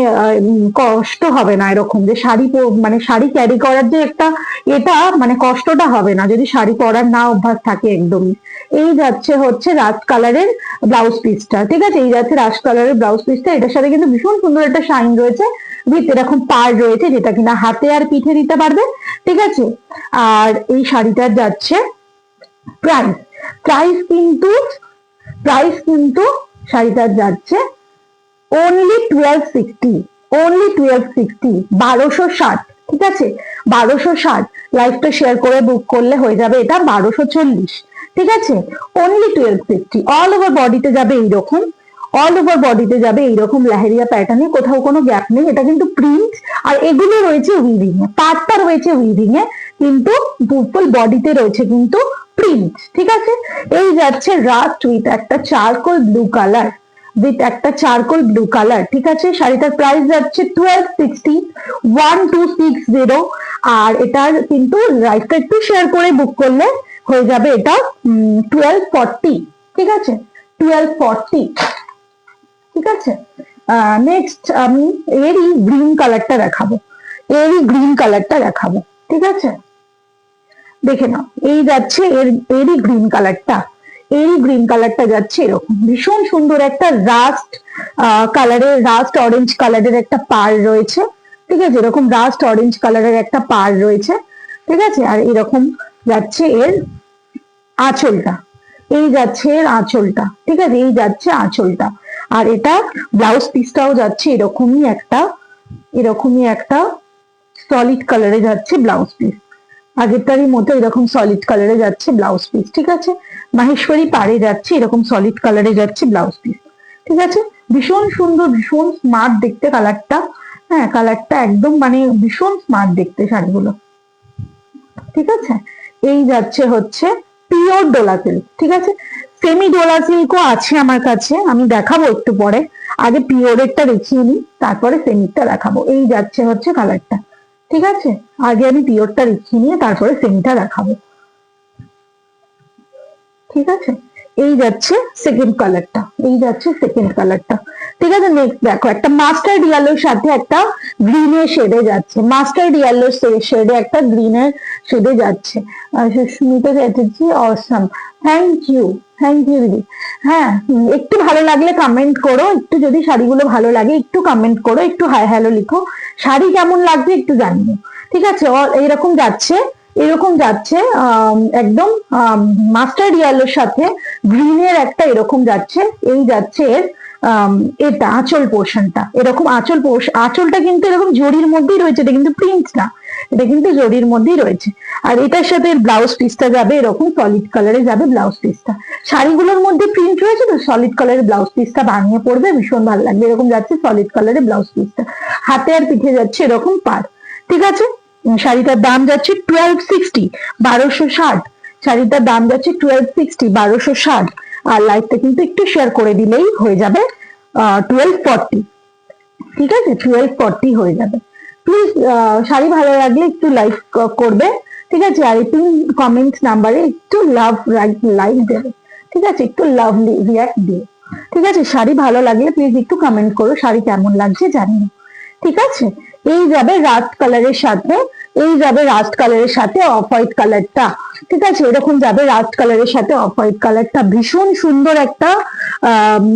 কষ্ট হবে না, এরকম যে শাড়ি মানে শাড়ি ক্যারি করার যে একটা এটা মানে কষ্টটা হবে না যদি শাড়ি পরার না অভ্যাস থাকে একদমই। এই যাচ্ছে হচ্ছে রাস্ট কালারের ব্লাউজ পিসটা। ঠিক আছে, এই যাচ্ছে রাস্ট কালারের ব্লাউজ পিসটা, এটার সাথে কিন্তু ভীষণ সুন্দর একটা শাইন রয়েছে, উইথ এরকম পাড় রয়েছে যেটা কিনা হাতে আর পিঠে দিতে পারবে। ঠিক আছে, আর এই শাড়িটার যাচ্ছে প্রাইস, প্রাইস কিন্তু শাড়িটার যাচ্ছে অনলি 1260, অনলি 1260, 1260। ঠিক আছে, 1260, লাইভটা শেয়ার করে বুক করলে হয়ে যাবে এটা 1240। ঠিক আছে, অনলি 1260, অল ওভার বডিতে যাবে এইরকম, অল ওভার বডিতে যাবে এইরকম লেহেরিয়া প্যাটার্নে, কোথাও কোনো গ্যাপ নেই, এটা কিন্তু প্রিন্ট, আর এগুলো রয়েছে উইভিং এ, পাটটা রয়েছে উইভিং এ, কিন্তু ফুল বডিতে রয়েছে কিন্তু প্রিন্ট। ঠিক আছে, এই যাচ্ছে রাস্ট উইথ একটা চারকোল ব্লু কালার, উইথ একটা চারকোল ব্লু কালার। ঠিক আছে, শাড়িটার প্রাইস যাচ্ছে 1260, 1260, আর এটার কিন্তু লাইভটা একটু শেয়ার করে বুক করলে হয়ে যাবে এটা 1240। ঠিক আছে, 1240। ঠিক আছে, নেক্সট আমি এরই গ্রিন কালারটা দেখাবো, এরই গ্রিন কালারটা দেখাবো। ঠিক আছে, দেখে নাও এই যাচ্ছে এরই গ্রিন কালারটা, এই গ্রিন কালারটা যাচ্ছে এরকম, ভীষণ সুন্দর একটা রাস্ট কালারের, রাস্ট অরেঞ্জ কালারের একটা পাড় রয়েছে। ঠিক আছে, এরকম রাস্ট অরেঞ্জ কালারের একটা পাড় রয়েছে। ঠিক আছে, আর এরকম যাচ্ছে এর আঁচলটা, এই যাচ্ছে এর আঁচলটা। ঠিক আছে, এই যাচ্ছে আঁচলটা, আর এটা ব্লাউজ পিসটাও যাচ্ছে এরকমই একটা সলিড কালারে যাচ্ছে ব্লাউজ পিস, আগেরটারই মতো এরকম সলিড কালারে যাচ্ছে ব্লাউজ পিস। ঠিক আছে, মাহেশ্বরী পাড়ে যাচ্ছে এরকম সলিড কালারে যাচ্ছে ব্লাউজ পিস। ঠিক আছে, ভীষণ সুন্দর, ভীষণ স্মার্ট দেখতে কালারটা। হ্যাঁ, কালারটা একদম মানে ভীষণ স্মার্ট দেখতে শাড়িগুলো। ঠিক আছে, এই যাচ্ছে হচ্ছে পিওর ডোলা সিল্ক। ঠিক আছে, সেমি ডোলা সিল্কও আছে আমার কাছে, আমি দেখাবো একটু পরে। আগে পিওরেরটা দেখিয়ে নিই, তারপরে সেমিটা দেখাবো। এই যাচ্ছে হচ্ছে কালারটা। ঠিক আছে, আগে আমি পিওরটা দেখিয়ে নিয়ে তারপরে সেমিটা দেখাবো। ঠিক আছে, এই যাচ্ছে সেকেন্ড কালারটা, এই যাচ্ছে সেকেন্ড কালারটা। ঠিক আছে, নেক্সট দেখো, একটা মাস্টার্ড ইয়েলোর সাথে একটা গ্রিনের শেডে যাচ্ছে, মাস্টার্ড ইয়েলো শেডে একটা গ্রিনের শেডে যাচ্ছে। সুস্মিতা চ্যাটার্জি, অসম, থ্যাংক ইউ, থ্যাংক ইউ দিদি। হ্যাঁ, একটু ভালো লাগলে কমেন্ট করো, একটু যদি শাড়িগুলো ভালো লাগে একটু কমেন্ট করো, একটু হাই হ্যালো লিখো, শাড়ি কেমন লাগছে একটু জানিও। ঠিক আছে, এইরকম যাচ্ছে, এরকম যাচ্ছে একদম মাস্টার্ড ইয়েলোর সাথে গ্রিনের একটা এরকম যাচ্ছে। এই যাচ্ছে এটা আঁচল পোর্শনটা, এরকম আঁচলটা কিন্তু এরকম জরির মধ্যেই রয়েছে, এটা কিন্তু প্রিন্ট না, এটা কিন্তু জরির মধ্যেই রয়েছে। আর এটার সাথে ব্লাউজ পিসটা যাবে এরকম সলিড কালারে যাবে ব্লাউজ পিসটা। শাড়িগুলোর মধ্যে প্রিন্ট রয়েছে তো, সলিড কালারের ব্লাউজ পিসটা বানিয়ে পড়বে, ভীষণ ভালো লাগবে। এরকম যাচ্ছে সলিড কালারের ব্লাউজ পিসটা, হাতে আর পিঠে যাচ্ছে এরকম পার। ঠিক আছে, শাড়িটার দাম যাচ্ছে 1260, 1260। শাড়িটার দাম যাচ্ছে 1260, 1260। আর লাইভটা কিন্তু একটু শেয়ার করে দিলেই হয়ে যাবে 1240। ঠিক আছে, 1240 হয়ে যাবে। প্লিজ শাড়ি ভালো লাগলে একটু লাইক করবে। ঠিক আছে, আর একটু কমেন্ট নাম্বারে একটু লাভ লাইক দেবে। ঠিক আছে, একটু লাভলি রিয়াক্ট দিও। ঠিক আছে, শাড়ি ভালো লাগলে প্লিজ একটু কমেন্ট করো, শাড়ি কেমন লাগছে জানিও। ঠিক আছে, এই যাবে রাস্ট কালারের সাথে, এই যাবে রাস্ট কালারের সাথে অফ হোয়াইট কালারটা। ঠিক আছে, এরকম যাবে রাস্ট কালারের সাথে অফ হোয়াইট কালারটা। ভীষণ সুন্দর একটা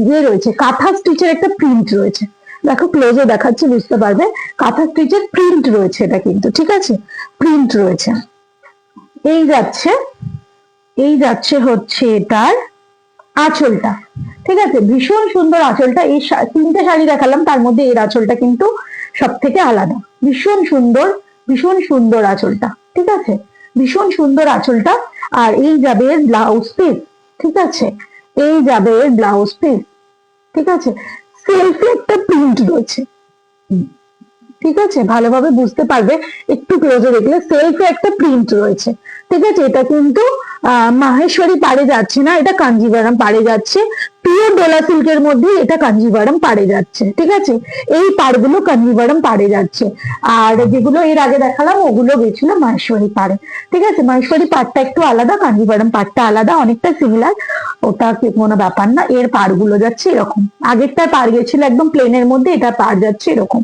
ইয়ে রয়েছে, কাঁথা স্টিচের একটা প্রিন্ট রয়েছে। দেখো ক্লোজে দেখাচ্ছি বুঝতে পারবে, কাঁথা স্টিচের প্রিন্ট রয়েছে এটা কিন্তু। ঠিক আছে, প্রিন্ট রয়েছে। এই যাচ্ছে, এই যাচ্ছে হচ্ছে এটার আঁচলটা। ঠিক আছে, ভীষণ সুন্দর আঁচলটা। এই তিনটে শাড়ি দেখালাম, তার মধ্যে এর আঁচলটা কিন্তু সব থেকে আলাদা, ভীষণ সুন্দর, ভীষণ সুন্দর আঁচলটা। ঠিক আছে, ভীষণ সুন্দর আঁচলটা। আর এই যাবে ব্লাউজ পিস। ঠিক আছে, এই যাবে ব্লাউজ পিস। ঠিক আছে, সেলফে একটা প্রিন্ট রয়েছে। ঠিক আছে, ভালোভাবে বুঝতে পারবে একটু ক্লোজে দেখলে, সেলফে একটা প্রিন্ট রয়েছে। ঠিক আছে, এটা কিন্তু মাহেশ্বরী পাড়ে যাচ্ছে না, এটা কাঞ্জিভারাম পাড়ে যাচ্ছে। পিওর ডোলা সিল্কের মধ্যে এটা কাঞ্জিভারাম পাড়ে যাচ্ছে। ঠিক আছে, এই পাড়গুলো কাঞ্জিভারাম পাড়ে যাচ্ছে। আর যেগুলো এর আগে দেখালাম ওগুলো গেছিল মাহেশ্বরী পাড়ে। ঠিক আছে, মাহেশ্বরী পাড়টা একটু আলাদা, কাঞ্জিভারাম পাড়টা আলাদা, অনেকটা সিমিলার, ওটা কোনো ব্যাপার না। এর পাড়গুলো যাচ্ছে এরকম, আগেরটার পাড় গেছিল একদম প্লেনের মধ্যে, এটা পাড় যাচ্ছে এরকম।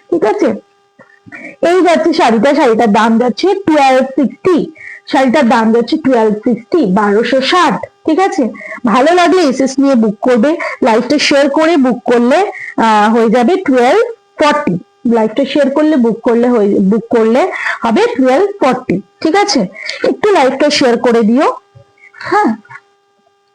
ঠিক আছে, এই যাচ্ছে শাড়িটা, শাড়িটার দাম যাচ্ছে 1260, শাড়িটার দাম যাচ্ছে 1260, 1260। ঠিক আছে, ভালো লাগলে এসএস নিয়ে বুক করবে, লাইভটা শেয়ার করে বুক করলে হয়ে যাবে 1240। লাইভটা শেয়ার করলে বুক করলে হবে 1240। ঠিক আছে, একটু লাইভটা শেয়ার করে দিও। হ্যাঁ,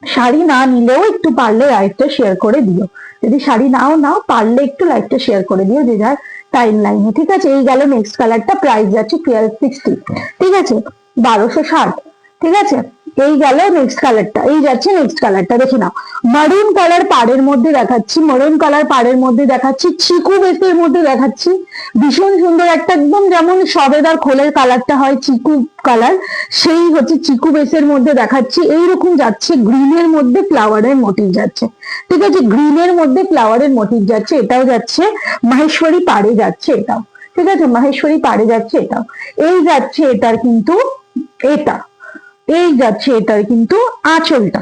শাড়ি না নিলেও একটু পারলে লাইভটা শেয়ার করে দিও, যদি শাড়ি নাও পারলে একটু লাইভটা শেয়ার করে দিও যে যার টাইম লাইনে। ঠিক আছে, এই গেল নেক্সট কালারটা, প্রাইস যাচ্ছে 1260। ঠিক আছে, 1260। ঠিক আছে, এই গেল নেক্সট কালারটা, এই যাচ্ছে নেক্সট কালারটা, দেখে নাও। মারুন কালার পাড়ের মধ্যে দেখাচ্ছি, মারুন কালার পাড়ের মধ্যে দেখাচ্ছি, চিকু বেসের মধ্যে দেখাচ্ছি। ভীষণ সুন্দর একটা, একদম যেমন সবেদার খোলের কালারটা হয় চিকু কালার, সেই হচ্ছে চিকু বেসের মধ্যে দেখাচ্ছি। এইরকম যাচ্ছে, গ্রিনের মধ্যে ফ্লাওয়ারের মোটিভ যাচ্ছে। ঠিক আছে, গ্রিনের মধ্যে ফ্লাওয়ারের মোটিভ যাচ্ছে, এটাও যাচ্ছে মাহেশ্বরী পাড়ে যাচ্ছে এটাও। ঠিক আছে, মাহেশ্বরী পাড়ে যাচ্ছে এটাও। এই যাচ্ছে এটার কিন্তু এটা, এই যাচ্ছে এটার কিন্তু আঁচলটা।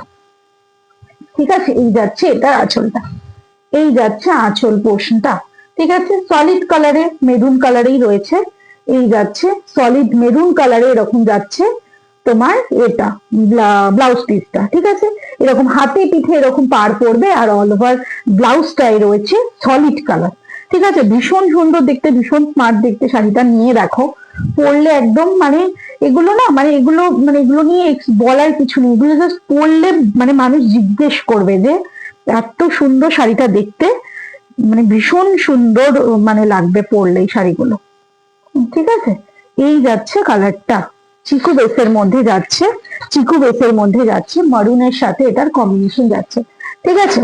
ঠিক আছে, এই যাচ্ছে এটার আঁচলটা, এই যাচ্ছে আঁচল পোর্শনটা। ঠিক আছে, সলিড কালারে মেরুন কালারেই রয়েছে। এই যাচ্ছে সলিড মেরুন কালারে এরকম যাচ্ছে তোমার এটা ব্লাউজ পিসটা। ঠিক আছে, এরকম হাতে পিঠে এরকম পার পড়বে, আর অল ওভার ব্লাউজটাই রয়েছে সলিড কালার। ঠিক আছে, ভীষণ সুন্দর দেখতে, ভীষণ স্মার্ট দেখতে। শাড়িটা নিয়ে দেখো, পরলে একদম মানে এগুলো না, মানে এগুলো নিয়ে বলার কিছু নেই, এগুলো জাস্ট পরলে মানে মানুষ জিজ্ঞেস করবে যে এত সুন্দর শাড়িটা দেখতে, মানে ভীষণ সুন্দর মানে লাগবে পরলে এই শাড়িগুলো। ঠিক আছে, এই যাচ্ছে কালারটা, চিকু বেসের মধ্যে যাচ্ছে, চিকু বেসের মধ্যে যাচ্ছে, মারুনের সাথে এটার কম্বিনেশন যাচ্ছে। ঠিক আছে,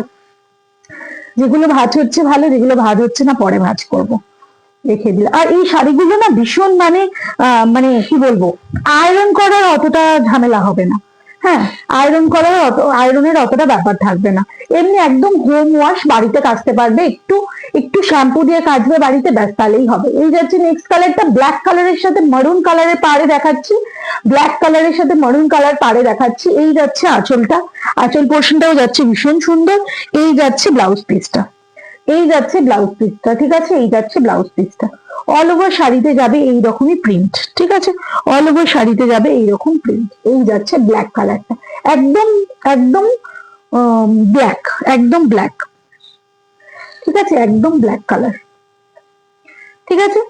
যেগুলো ভাঁজ হচ্ছে ভালো, যেগুলো ভাঁজ হচ্ছে না পরে ভাঁজ করব, রেখে দিলাম। আর এই শাড়িগুলো না ভীষণ মানে মানে কি বলবো, আয়রন করার অতটা ঝামেলা হবে না। হ্যাঁ, আয়রনের অতটা ব্যাপার থাকবে না। এমনি একদম হোম ওয়াশ বাড়িতে কাচতে পারবে, একটু একটু শ্যাম্পু দিয়ে কাচবে বাড়িতে, ব্যাস তাহলেই হবে। এই যাচ্ছে নেক্সট কালারটা, ব্ল্যাক কালারের সাথে মারুন কালারের পাড়ে দেখাচ্ছি, ব্ল্যাক কালারের সাথে মারুন কালার পাড়ে দেখাচ্ছি। এই যাচ্ছে আঁচলটা, আঁচল পোর্শনটাও যাচ্ছে ভীষণ সুন্দর। এই যাচ্ছে ব্লাউজ পিসটা, এই যাচ্ছে ব্লাউজ পিসটা, ঠিক আছে, এই যাচ্ছে ব্লাউজ পিসটা। অল ওভার শাড়িতে যাবে এইরকমই প্রিন্ট, ঠিক আছে, অল ওভার শাড়িতে যাবে এইরকম প্রিন্ট। এই যাচ্ছে ব্ল্যাক কালারটা, একদম একদম ব্ল্যাক, একদম ব্ল্যাক, ঠিক আছে, একদম ব্ল্যাক কালার, ঠিক আছে।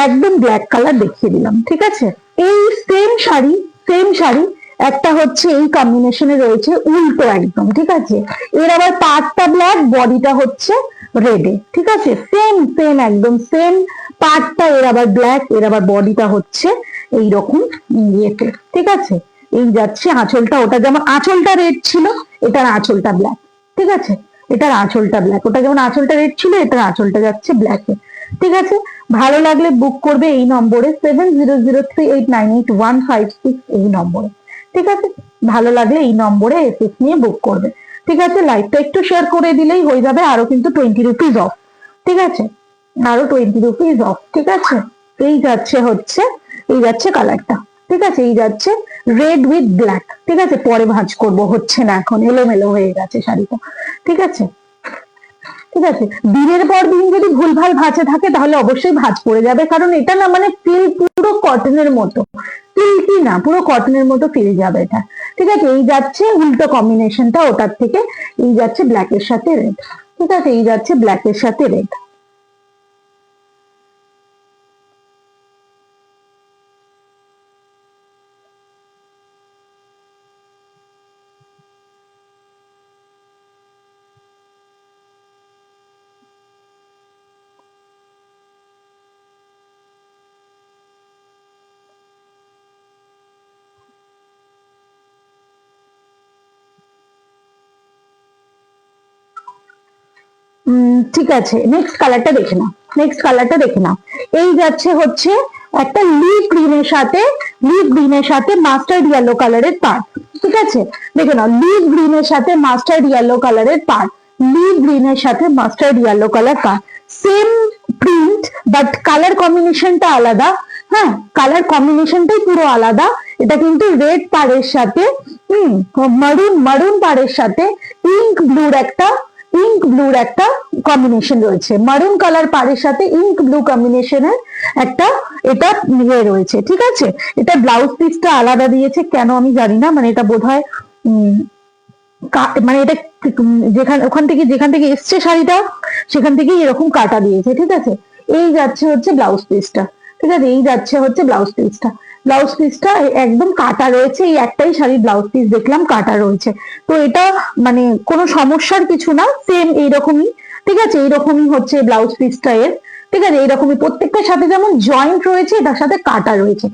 একদম ব্ল্যাক কালার দেখিয়ে দিলাম, ঠিক আছে। এই সেম শাড়ি একটা হচ্ছে এই কম্বিনেশনে রয়েছে উল্টো একদম, ঠিক আছে। এর আবার পার্টটা ব্ল্যাক, বডিটা হচ্ছে রেডে, ঠিক আছে, সেম সেম একদম সেম পার্টটা এর আবার ব্ল্যাক, এর আবার বডিটা হচ্ছে এইরকম ইয়েতে, ঠিক আছে। এই যাচ্ছে আঁচলটা, ওটা যেমন আঁচলটা রেড ছিল, এটার আঁচলটা ব্ল্যাক, ঠিক আছে, এটার আঁচলটা ব্ল্যাক, ওটা যেমন আঁচলটা রেড ছিল, এটার আঁচলটা যাচ্ছে ব্ল্যাকে, ঠিক আছে। ভালো লাগলে বুক করবে এই নম্বরে 7003898156 এই নম্বরে, ঠিক আছে। ভালো লাগলে এই নম্বরে এসএস নিয়ে বুক করবে, ঠিক আছে। লাইভটা একটু শেয়ার করে দিলেই হয়ে যাবে, আরো কিন্তু 20 রুপিস অফ, ঠিক আছে, আরো 20 রুপিস অফ, ঠিক আছে। এই যাচ্ছে হচ্ছে, এই যাচ্ছে কালারটা, ঠিক আছে, এই যাচ্ছে রেড উইথ ব্ল্যাক, ঠিক আছে। পরে ভাঁজ করব, হচ্ছে না এখন, এলোমেলো হয়ে গেছে শাড়িটা, ঠিক আছে, ঠিক আছে। দিনের পর দিন যদি ভুলভাল ভাঁজে থাকে তাহলে অবশ্যই ভাঁজ পড়ে যাবে, কারণ এটা না মানে ফিল পুরো কটনের মতো, সিল্কি না, পুরো কটনের মতো ফিল যাবে এটা, ঠিক আছে। এই যাচ্ছে উল্টো কম্বিনেশনটা ওটার থেকে, এই যাচ্ছে ব্ল্যাকের সাথে রেড, ঠিক আছে, এই যাচ্ছে ব্ল্যাকের সাথে রেড। ঠিক আছে, নেক্সট কালারটা দেখে নাও, নেক্সট কালারটা দেখে নাও। এই যাচ্ছে হচ্ছে একটা লিভ গ্রিনের সাথে মাস্টার্ড ইয়েলো কালারের পার্ট, ঠিক আছে। দেখে নাও, লিভ গ্রিনের সাথে মাস্টার্ড ইয়েলো কালারের পার্ট, লিভ গ্রিনের সাথে mustard yellow colour part, same print but colour কম্বিনেশনটা আলাদা। হ্যাঁ, কালার কম্বিনেশনটাই পুরো আলাদা। এটা কিন্তু রেড পাড়ের সাথে মারুন পাড়ের সাথে ইঙ্ক ব্লুর একটা কম্বিনেশন রয়েছে, মারুন কালার পাড়ের সাথে ইঙ্ক ব্লু কম্বিনেশনের একটা এটা ইয়ে রয়েছে, ঠিক আছে। এটা ব্লাউজ পিসটা আলাদা দিয়েছে কেন আমি জানি না, মানে এটা বোধহয় মানে এটা ওখান থেকে এসছে শাড়িটা, সেখান থেকে এরকম কাটা দিয়েছে, ঠিক আছে। এই যাচ্ছে হচ্ছে ব্লাউজ পিসটা, ঠিক আছে, এই যাচ্ছে হচ্ছে ব্লাউজ পিসটা, ব্লাউজ পিসটা একদম কাটা রয়েছে, এই একটাই শাড়ির ব্লাউজ পিস দেখলাম কাটা রয়েছে। তো এটা মানে কোনো সমস্যার কিছু না, সেম এইরকমই, ঠিক আছে, এইরকমই হচ্ছে ব্লাউজ পিসটা এর, ঠিক আছে, এইরকমই প্রত্যেকটার সাথে যেমন জয়েন্ট রয়েছে এটার সাথে কাটা রয়েছে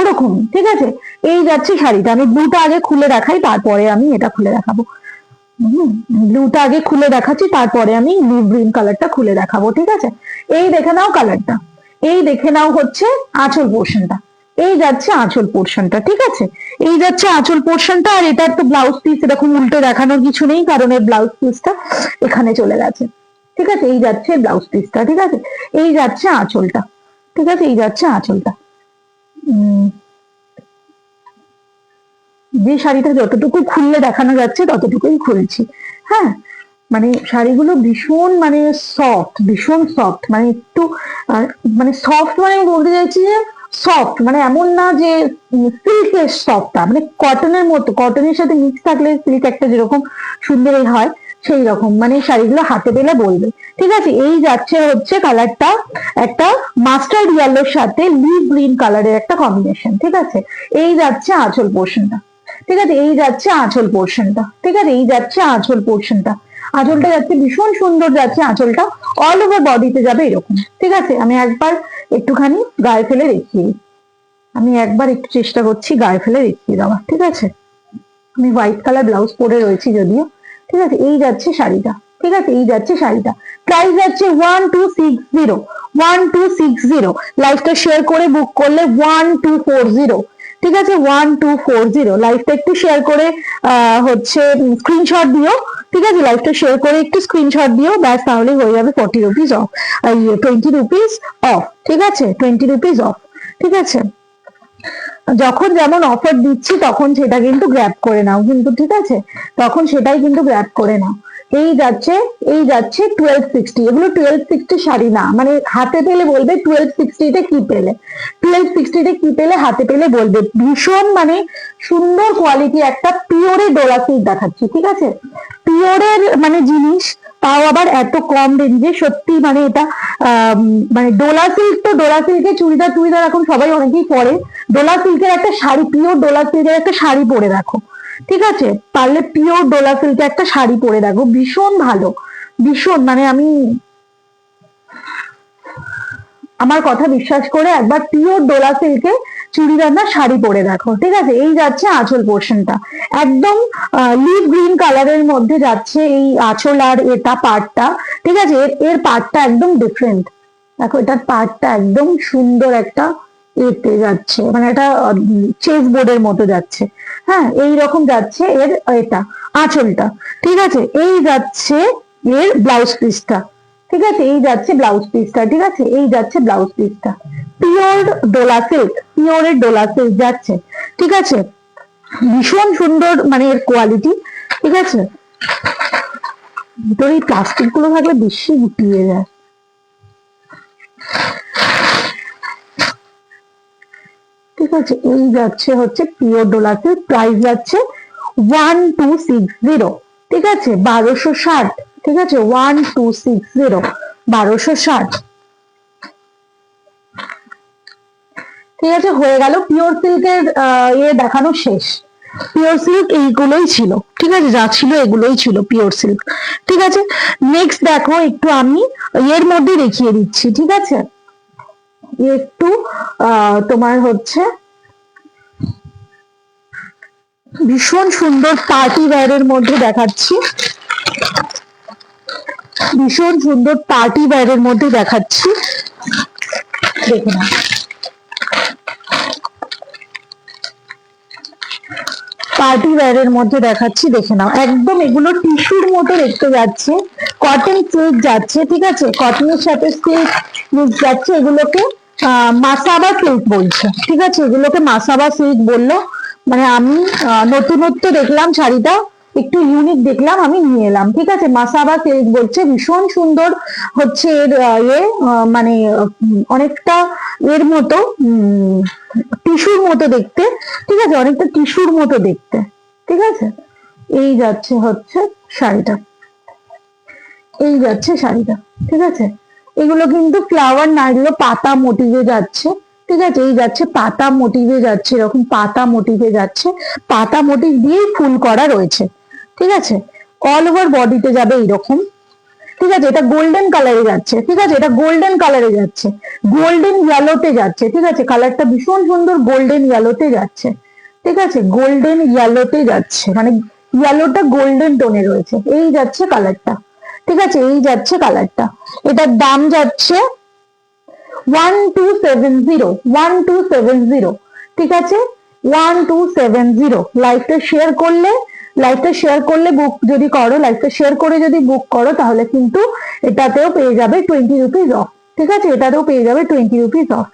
ওরকমই, ঠিক আছে। এই যাচ্ছে শাড়িটা, আমি ব্লুটা আগে খুলে দেখাই, তারপরে আমি এটা খুলে দেখাবো। ব্লুটা আগে খুলে দেখাচ্ছি, তারপরে আমি লিভ গ্রিন কালারটা খুলে দেখাবো, ঠিক আছে। এই দেখে নাও কালারটা, এই দেখে নাও হচ্ছে আঁচল পোর্শনটা, এই যাচ্ছে আঁচল পোর্শনটা, ঠিক আছে, এই যাচ্ছে আঁচল পোর্শনটা। আর এটার তো ব্লাউজ পিস এরকম উল্টো দেখানোর কিছু নেই, কারণ এর ব্লাউজ পিসটা এখানে চলে গেছে, ঠিক আছে, এই যাচ্ছে ব্লাউজ পিসটা, ঠিক আছে, এই যাচ্ছে আঁচলটা, ঠিক আছে, এই যাচ্ছে আঁচলটা। যে শাড়িটা যতটুকু খুললে দেখানো যাচ্ছে ততটুকুই খুলছি। হ্যাঁ, মানে শাড়িগুলো ভীষণ মানে সফট, ভীষণ সফট, মানে একটু মানে সফট, মানে আমি বলতে চাইছি যে সফট মানে এমন না যে সিল্কের সফটটা, মানে কটনের মতো, কটনের সাথে মিক্স থাকলে সিল্ক একটা যেরকম সুন্দরই হয় সেই রকম, মানে শাড়িগুলো হাতে পেলে বলবে, ঠিক আছে। এই যাচ্ছে হচ্ছে কালারটা একটা মাস্টার্ড ইয়েলোর সাথে লিভ গ্রিন কালারের একটা কম্বিনেশন, ঠিক আছে। এই যাচ্ছে আঁচল পোর্শনটা, ঠিক আছে, এই যাচ্ছে আঁচল পোর্শনটা, ঠিক আছে, এই যাচ্ছে আঁচল পোর্শনটা, আঁচলটা যাচ্ছে ভীষণ সুন্দর যাচ্ছে আঁচলটা, অল ওভার বডিতে যাবে এরকম, ঠিক আছে। আমি একবার একটুখানি গায়ে ফেলে দেখিয়ে আমি একবার একটু চেষ্টা করছি গায়ে ফেলে দেখিয়ে দেওয়ার, ঠিক আছে। আমি হোয়াইট কালার ব্লাউজ পরে রয়েছি যদিও, ঠিক আছে। এই যাচ্ছে শাড়িটা, ঠিক আছে, এই যাচ্ছে শাড়িটা। প্রাইস যাচ্ছে 1260, 1260। লাইভটা শেয়ার করে বুক করলে 1240, ঠিক আছে, 1240। লাইভটা একটু শেয়ার করে হচ্ছে স্ক্রিনশট দিও, ঠিক আছে। লাইভটা শেয়ার করে একটু স্ক্রিনশট দিও, ব্যাস, তাহলেই হয়ে যাবে 40 রুপিস অফ, 20 রুপিস অফ, ঠিক আছে, 20 রুপিস অফ, ঠিক আছে। যখন যেমন অফার দিচ্ছি তখন সেটা কিন্তু গ্র্যাব করে নাও কিন্তু, ঠিক আছে, তখন সেটাই কিন্তু গ্র্যাব করে নাও। এই যাচ্ছে, এই যাচ্ছে 1260। এগুলো 1260 শাড়ি না, মানে হাতে পেলে বলবে 1260 কি পেলে, 1260 কি পেলে, হাতে পেলে বলবে। ভীষণ মানে সুন্দর কোয়ালিটি একটা পিওরের ডোলা সিল্ক দেখাচ্ছি, ঠিক আছে, পিওরের মানে জিনিস, তাও আবার এত কম রেঞ্জে। সত্যি মানে এটা মানে ডোলা সিল্ক, তো ডোলা সিল্কের চুড়িদার টুড়িদার এখন সবাই অনেকেই পরে। ডোলা সিল্কের একটা শাড়ি, পিওর ডোলা সিল্কের একটা শাড়ি পরে দেখো, ঠিক আছে, পারলে পিওর ডোলা সিল্কের একটা শাড়ি পরে দেখো, ভীষণ ভালো, ভীষণ, মানে আমি আমার কথা বিশ্বাস করে একবার পিওর ডোলা সিল্কে চুড়িদার না শাড়ি পরে দেখো, ঠিক আছে। এই যাচ্ছে আঁচল পোর্শনটা, একদম লিভ গ্রিন কালারের মধ্যে যাচ্ছে এই আঁচল আর এটা পার্টটা, ঠিক আছে। এর পার্টটা একদম ডিফারেন্ট, দেখো এটার পার্টটা একদম সুন্দর একটা এতে যাচ্ছে, মানে এটা চেস বোর্ডের মতো যাচ্ছে, হ্যাঁ, এই রকম যাচ্ছে এর এটা আঁচলটা, ঠিক আছে। এই যাচ্ছে এর ব্লাউজ পিসটা, ঠিক আছে, এই যাচ্ছে ব্লাউজ পিসটা, ঠিক আছে, এই যাচ্ছে ব্লাউজ পিসটা। পিওর ডোলা সিল্ক, পিওরের ডোলা সিল্ক যাচ্ছে, ঠিক আছে, ভীষণ সুন্দর মানে এর কোয়ালিটি, ঠিক আছে। ভিতরে এই প্লাস্টিক গুলো থাকলে বেশি গুটিয়ে যায়, ঠিক আছে। এই যাচ্ছে হচ্ছে পিওর ডোলা সিল্ক, প্রাইস যাচ্ছে 1260, ঠিক আছে, 1260, ঠিক আছে, 1260, 1260, ঠিক আছে। হয়ে গেল পিওর সিল্কের ইয়ে দেখানো শেষ। পিওর সিল্ক এইগুলোই ছিল, ঠিক আছে, যা ছিল এগুলোই ছিল পিওর সিল্ক, ঠিক আছে। নেক্সট দেখো একটু আমি এর মধ্যে দেখিয়ে দিচ্ছি, ঠিক আছে, একটু তোমার হচ্ছে ভীষণ সুন্দর পার্টি ওয়্যারের মধ্যে দেখাচ্ছি, ভীষণ সুন্দর পার্টি ওয়্যারের মধ্যে দেখাচ্ছি, দেখে না, পার্টি ওয়্যারের মধ্যে দেখাচ্ছি, দেখে নাও, একদম এগুলো টিস্যুর মতো দেখতে যাচ্ছে, কটন সিল্ক যাচ্ছে, ঠিক আছে, কটনের সাথে সিল্ক মিক্স যাচ্ছে, এগুলোকে মাসাবা সিল্ক বলছে, ঠিক আছে, এগুলোকে মাসাবা সিল্ক বললো। মানে আমি নতুনত্ব দেখলাম, শাড়িটা একটু ইউনিক দেখলাম, আমি নিয়ে এলাম, ঠিক আছে। মাসাবা সিল্ক বলছে, ভীষণ সুন্দর হচ্ছে এর ইয়ে, মানে অনেকটা এর মতো টিস্যুর মতো দেখতে, ঠিক আছে, অনেকটা টিস্যুর মতো দেখতে, ঠিক আছে। এই যাচ্ছে হচ্ছে শাড়িটা, এই যাচ্ছে শাড়িটা, ঠিক আছে। এগুলো কিন্তু ফ্লাওয়ার না, এগুলো পাতা মোটিভে যাচ্ছে, ঠিক আছে। এই যাচ্ছে পাতা মোটিভে যাচ্ছে, এরকম পাতা মোটিভে যাচ্ছে, পাতা মোটিভ দিয়েই ফুল করা রয়েছে, ঠিক আছে। অল ওভার বডিতে যাবে এইরকম, ঠিক আছে। এটা গোল্ডেন কালারে যাচ্ছে, ঠিক আছে, এটা গোল্ডেন কালারে যাচ্ছে, গোল্ডেন ইয়েলোতে যাচ্ছে, ঠিক আছে, কালারটা ভীষণ সুন্দর গোল্ডেন ইয়েলোতে যাচ্ছে, ঠিক আছে, গোল্ডেন ইয়েলোতে যাচ্ছে, মানে ইয়েলোটা গোল্ডেন টোনে রয়েছে, এই যাচ্ছে কালারটা, ঠিক আছে, এই যাচ্ছে কালারটা। এটার দাম যাচ্ছে 1270, 1270, ঠিক আছে, 1270। লাইভটা শেয়ার করলে, লাইভটা শেয়ার করলে বুক যদি করো, লাইভটা শেয়ার করে যদি বুক করো, তাহলে কিন্তু এটাতেও পেয়ে যাবে 20 রুপিস অফ, ঠিক আছে, এটাতেও পেয়ে যাবে 20 রুপিস অফ।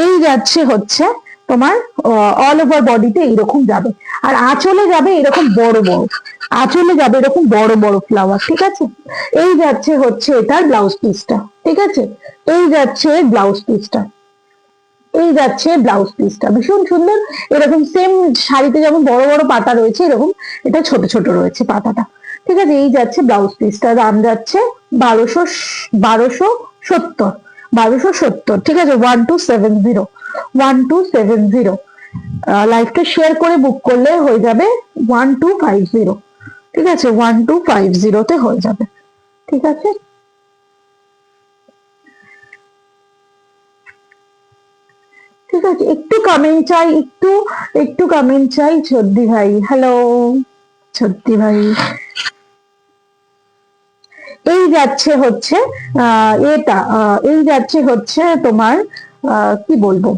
এই যাচ্ছে হচ্ছে তোমার অল ওভার বডিতে এইরকম যাবে, আর আঁচলে যাবে এরকম বড় বড়, আঁচলে যাবে এরকম বড় বড় ফ্লাওয়ার, ঠিক আছে। এই যাচ্ছে হচ্ছে এটার ব্লাউজ পিসটা, ঠিক আছে, এই যাচ্ছে ব্লাউজ পিসটা, এই যাচ্ছে ব্লাউজ পিসটা, ভীষণ সুন্দর, এরকম সেম শাড়িতে যেমন বড় বড় পাতা রয়েছে, এরকম এটা ছোট ছোট রয়েছে পাতাটা, ঠিক আছে। এই যাচ্ছে ব্লাউজ পিসটা, দাম যাচ্ছে 1270, 1270, ঠিক আছে, 1270, 1270। লাইভটা শেয়ার করে বুক করলে হয়ে যাবে 1250, ঠিক আছে, 1250 হয়ে যাবে, ঠিক আছে। ঠিক আছে, একটু কমেন্ট চাই, একটু একটু কমেন্ট চাই। ছদ্দি ভাই, হ্যালো ছদ্দি ভাই। এই যাচ্ছে হচ্ছে এটা এই যাচ্ছে হচ্ছে তোমার কি বলবো,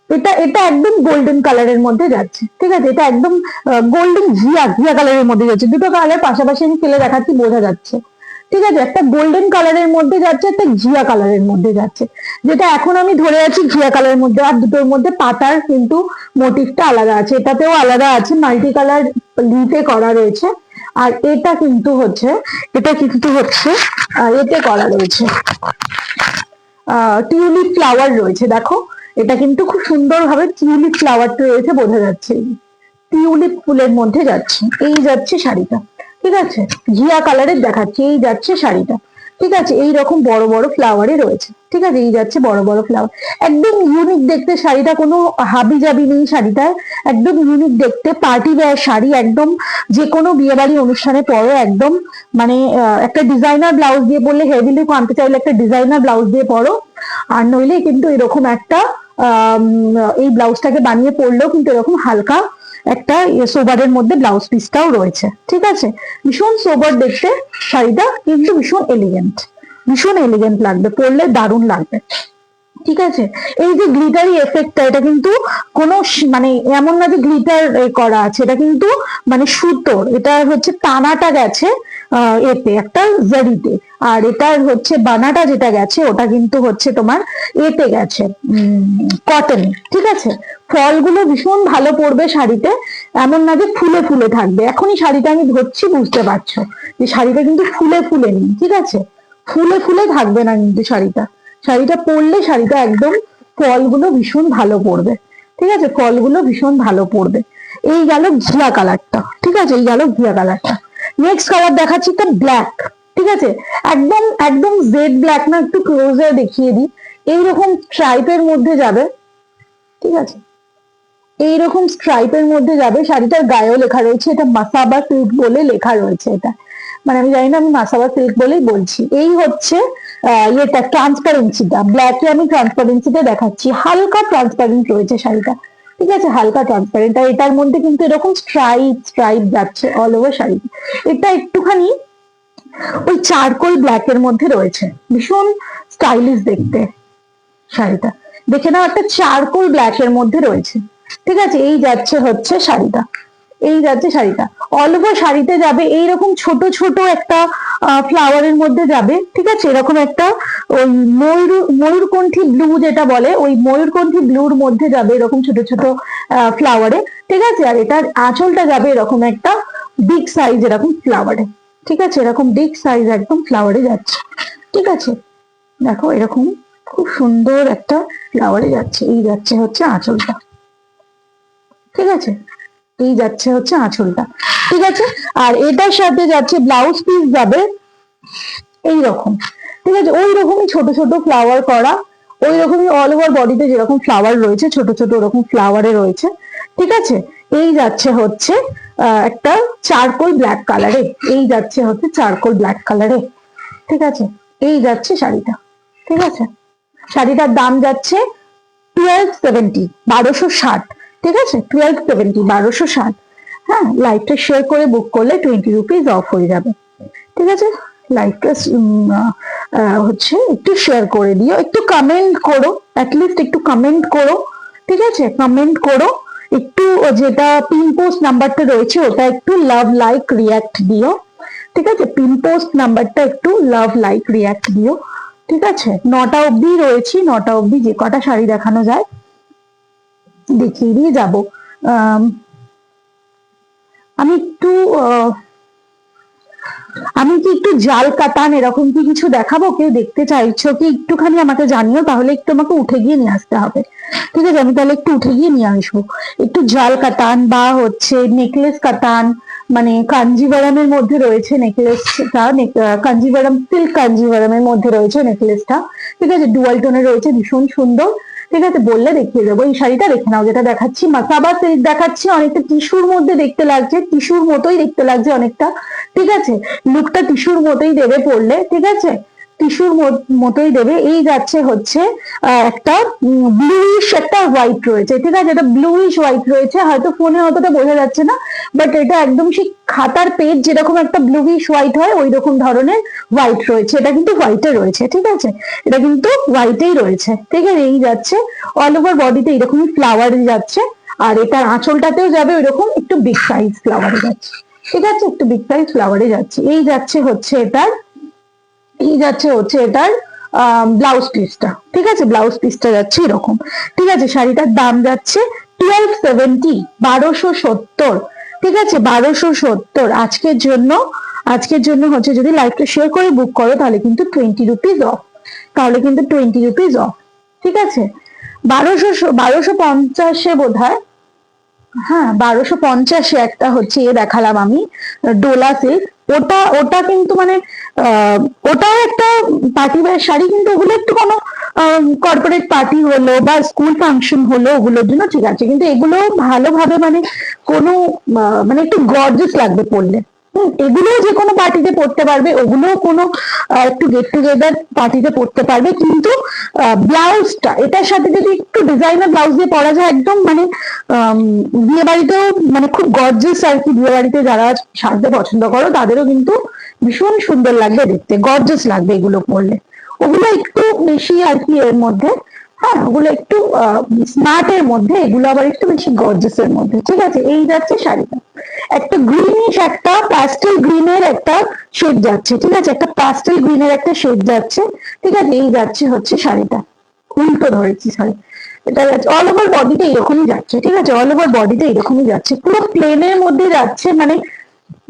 এটা এটা একদম গোল্ডেন কালারের মধ্যে যাচ্ছে। ঠিক আছে, এটা একদম গোল্ডেন ঘিয়া ঘিয়া কালারের মধ্যে যাচ্ছে। দুটো কালার পাশাপাশি আমি ফেলে দেখাচ্ছি, বোঝা যাচ্ছে। ঠিক আছে, একটা গোল্ডেন কালারের মধ্যে যাচ্ছে, একটা ঘিয়া কালারের মধ্যে যাচ্ছে। যেটা এখন আমি ধরে আছি ঘিয়া কালারের মধ্যে, আর দুটোর মধ্যে পাতার কিন্তু মোটিভটা আলাদা আছে, এটাতেও আলাদা আছে, মাল্টি কালার লিপে করা রয়েছে। আর এটা কিন্তু হচ্ছে এতে করা রয়েছে, টিউলিপ ফ্লাওয়ার রয়েছে। দেখো, এটা কিন্তু খুব সুন্দর ভাবে টিউলিপ ফ্লাওয়ারটা রয়েছে, বোঝা যাচ্ছে। টিউলিপ ফুলের মধ্যে যাচ্ছে, এই যাচ্ছে শাড়িটা। ঠিক আছে, ঘিয়া কালারের দেখাচ্ছে, এই যাচ্ছে শাড়িটা। ঠিক আছে, এই রকম বড় বড় ফ্লাওয়ারে রয়েছে। ঠিক আছে, এই যাচ্ছে বড় বড় ফ্লাওয়ার, একদম ইউনিক দেখতে শাড়িটা, কোনো হাবি জাবি নেই শাড়িটায়, একদম ইউনিক দেখতে, পার্টি ওয়্যার শাড়ি, একদম যে কোনো বিয়ে বাড়ি অনুষ্ঠানে পরো, একদম মানে একটা ডিজাইনার ব্লাউজ দিয়ে পরলে, হেভি লুক আনতে চাইলে একটা ডিজাইনার ব্লাউজ দিয়ে পরো, আর নইলে কিন্তু এরকম একটা এই ব্লাউজটাকে বানিয়ে পরলেও কিন্তু এরকম হালকা একটা সোবারের মধ্যে ব্লাউজ পিসটাও রয়েছে। ঠিক আছে, ভীষণ সোবার দেখতে শাড়িটা, কিন্তু ভীষণ এলিগেন্ট লাগবে, পরলে দারুণ লাগবে। ঠিক আছে, এই যে গ্লিটারি এফেক্টটা, এটা কিন্তু কোনো মানে এমন না যে গ্লিটার করা আছে, এটা কিন্তু মানে সুতোর, এটা হচ্ছে টানাটা গেছে এতে একটা জারিতে, আর এটার হচ্ছে বানাটা যেটা গেছে ওটা কিন্তু হচ্ছে তোমার এতে গেছে কটনে। ঠিক আছে, ফলগুলো ভীষণ ভালো পড়বে শাড়িতে, এমন না যে ফুলে ফুলে থাকবে। এখনই শাড়িটা আমি ধরছি, বুঝতে পারছো যে শাড়িটা কিন্তু ফুলে ফুলে নেই। ঠিক আছে, ফুলে ফুলে থাকবে না কিন্তু শাড়িটা পরলে শাড়িটা একদম ফলগুলো ভীষণ ভালো পড়বে। ঠিক আছে, ফলগুলো ভীষণ ভালো পড়বে। এই গেল ঘিয়া কালারটা। ঠিক আছে, এই গেল ঘিয়া কালারটা। নেক্সট কালার দেখাচ্ছি একটা ব্ল্যাক। ঠিক আছে, একদম একদম জেড ব্ল্যাক না, একটু ক্লোজে দেখিয়ে দিই। এইরকম স্ট্রাইপের মধ্যে যাবে। ঠিক আছে, এইরকম স্ট্রাইপের মধ্যে যাবে, শাড়িটার গায়েও লেখা রয়েছে, এটা মাসাবা সিল্ক বলে লেখা রয়েছে। এটা মানে আমি জানি না, আমি মাসাবা সিল্ক বলেই বলছি। এই হচ্ছে এটা ট্রান্সপারেন্সিটা, ব্ল্যাকে আমি ট্রান্সপারেন্সিটা দেখাচ্ছি, হালকা ট্রান্সপারেন্ট রয়েছে শাড়িটা। ঠিক আছে, হালকা ট্রান্সপারেন্ট, আর এটার মধ্যে কিন্তু এরকম স্ট্রাইপ স্ট্রাইপ যাচ্ছে অল ওভার শাড়ি। এটা একটুখানি ওই চারকোল ব্ল্যাক এর মধ্যে রয়েছে, ভীষণ স্টাইলিশ দেখতে শাড়িটা। দেখে নাও, একটা চারকোল ব্ল্যাক এর মধ্যে রয়েছে। ঠিক আছে, এই যাচ্ছে হচ্ছে শাড়িটা, এই যাচ্ছে শাড়িটা। অল ওভার শাড়িতে যাবে এইরকম ছোট ছোট একটা ফ্লাওয়ারের মধ্যে যাবে। ঠিক আছে, এরকম একটা ওই ময়ূরকণ্ঠী ব্লু যেটা বলে, ওই ময়ূরকণ্ঠী ব্লুর মধ্যে যাবে এরকম ছোট ছোট ফ্লাওয়ারে। ঠিক আছে, আর এটার আঁচলটা যাবে এরকম একটা বিগ সাইজ এরকম ফ্লাওয়ারে। ঠিক আছে, এরকম বিগ সাইজ একদম ফ্লাওয়ারে যাচ্ছে। ঠিক আছে, দেখো এরকম খুব সুন্দর একটা ফ্লাওয়ারে যাচ্ছে। এই যাচ্ছে হচ্ছে আঁচলটা। ঠিক আছে, এই যাচ্ছে হচ্ছে আঁচলটা। ঠিক আছে, আর এটার সাথে যাচ্ছে ব্লাউজ পিস যাবে এইরকম। ঠিক আছে, ওই রকমই ছোট ছোট ফ্লাওয়ার করা, ওই রকমই অল ওভার বডিতে যেরকম ফ্লাওয়ার রয়েছে, ছোট ছোট ওরকম ফ্লাওয়ারে রয়েছে। ঠিক আছে, এই যাচ্ছে হচ্ছে একটা চারকোল ব্ল্যাক কালারে, এই যাচ্ছে হচ্ছে চারকোল ব্ল্যাক কালারে। ঠিক আছে, এই যাচ্ছে শাড়িটা। ঠিক আছে, শাড়িটার দাম যাচ্ছে 1270, 1260। ঠিক আছে, 1270, 1260। হ্যাঁ, লাইভটা শেয়ার করে বুক করলে 20 রুপিস অফ হয়ে যাবে। ঠিক আছে, লাইভটা হচ্ছে একটু শেয়ার করে দিও, একটু কমেন্ট করো, অ্যাটলিস্ট একটু কমেন্ট করো। ঠিক আছে, কমেন্ট করো একটু, যেটা পিন পোস্ট নাম্বারটা রয়েছে ওটা একটু লাভ লাইক রিয়াক্ট দিও। ঠিক আছে, পিন পোস্ট নাম্বারটা একটু লাভ লাইক রিয়াক্ট দিও। ঠিক আছে, 9টা অব্দি রয়েছি, 9টা অব্দি যে কটা শাড়ি দেখানো যায় দেখিয়ে দিয়ে যাবো। আমি একটু আমি কি একটু জাল কাতান এরকম কি কিছু দেখাবো? কেউ দেখতে চাইছো কি? একটুখানি আমাকে জানিও, তাহলে একটু আমাকে উঠে গিয়ে নিয়ে আসতে হবে। ঠিক আছে, আমি তাহলে একটু উঠে গিয়ে নিয়ে আসবো। একটু জাল কাতান বা হচ্ছে নেকলেস কাতান, মানে কাঞ্জিভারামের মধ্যে রয়েছে নেকলেসটা, কাঞ্জিভারাম সিল্ক কাঞ্জিভারামের মধ্যে রয়েছে নেকলেসটা। ঠিক আছে, ডুয়াল টোনে রয়েছে, ভীষণ সুন্দর। ঠিক আছে, বললে দেখিয়ে দেবো। এই শাড়িটা দেখে নাও, যেটা দেখাচ্ছি মাসাবা সিল্ক দেখাচ্ছি, অনেকটা টিস্যুর মধ্যে দেখতে লাগছে, টিস্যুর মতোই দেখতে লাগছে অনেকটা। ঠিক আছে, লুকটা টিস্যুর মতোই দেবে পরলে। ঠিক আছে, টিস্যুর মতোই দেবে। এই যাচ্ছে হচ্ছে একটা ব্লুইশ একটা হোয়াইট রয়েছে, ঠিক আছে, এটা ব্লুইশ হোয়াইট রয়েছে, হয়তো ফোনে অতটা বোঝা যাচ্ছে না, বাট এটা একদম সেই খাতার পেজ যেরকম একটা ব্লুইশ হোয়াইট হয় ওই রকম ধরনের হোয়াইট রয়েছে, এটা কিন্তু হোয়াইটে রয়েছে, ঠিক আছে, এটা কিন্তু হোয়াইটেই রয়েছে, ঠিক আছে। এই যাচ্ছে অল ওভার বডিতে এরকমই ফ্লাওয়ার যাচ্ছে, আর এটার আঁচলটাতেও যাবে ওইরকম একটু বিগ সাইজ ফ্লাওয়ারে যাচ্ছে, ঠিক আছে, একটু বিগ সাইজ ফ্লাওয়ারে যাচ্ছে। এই যাচ্ছে হচ্ছে এটার ব্লাউজ পিসটা, ঠিক আছে, ব্লাউজ পিসটা যাচ্ছে এরকম, ঠিক আছে। শাড়িটার দাম যাচ্ছে 1270, 1270, ঠিক আছে, 1270 আজকের জন্য হচ্ছে, যদি লাইভটা শেয়ার করে বুক করো তাহলে কিন্তু 20 রুপিস অফ, ঠিক আছে। 1250 বোধ হয়, হ্যাঁ 1250 একটা হচ্ছে দেখালাম আমি ডোলা সিল্ক, ওটা কিন্তু মানে ওটাও একটা পার্টি ওয়্যার শাড়ি, কিন্তু ওগুলো একটু কোনো কর্পোরেট পার্টি হলো বা স্কুল ফাংশন হলো ওগুলোর জন্য ঠিক আছে, কিন্তু এগুলো ভালোভাবে মানে কোনো মানে একটু গর্জিয়াস লাগবে পরলে, এগুলো যে কোনো পার্টিতে পড়তে পারবে, ওগুলো কোনো একটু গেট টুগেদার পার্টিতে পড়তে পারবে, কিন্তু ব্লাউজটা এটার সাথে যদি একটু ডিজাইনার ব্লাউজ দিয়ে পরা যায় একদম মানে বিয়ে বাড়িতেও মানে খুব গর্জিয়াস আর কি, বিয়ে বাড়িতে যারা সাজতে পছন্দ করো তাদেরও কিন্তু ভীষণ সুন্দর লাগবে দেখতে, গর্জিয়াস লাগবে এগুলো পরলে, ওগুলো একটু বেশি আর কি এর মধ্যে, হ্যাঁ ওগুলো একটু স্মার্ট এর মধ্যে, এগুলো আবার একটু বেশি গর্জিয়াস এর মধ্যে, ঠিক আছে। এই যাচ্ছে শাড়িটা, একটা গ্রিনিশ একটা প্যাস্টেল গ্রিনের একটা শেড যাচ্ছে, ঠিক আছে, একটা প্যাস্টেল গ্রিনের একটা শেড যাচ্ছে, ঠিক আছে। এই যাচ্ছে হচ্ছে শাড়িটা, উল্টো ধরেছি শাড়ি, এটা যাচ্ছে অল ওভার বডিতে এরকমই যাচ্ছে, ঠিক আছে, অল ওভার বডিতে এরকমই যাচ্ছে, পুরো প্লেনের মধ্যে যাচ্ছে, মানে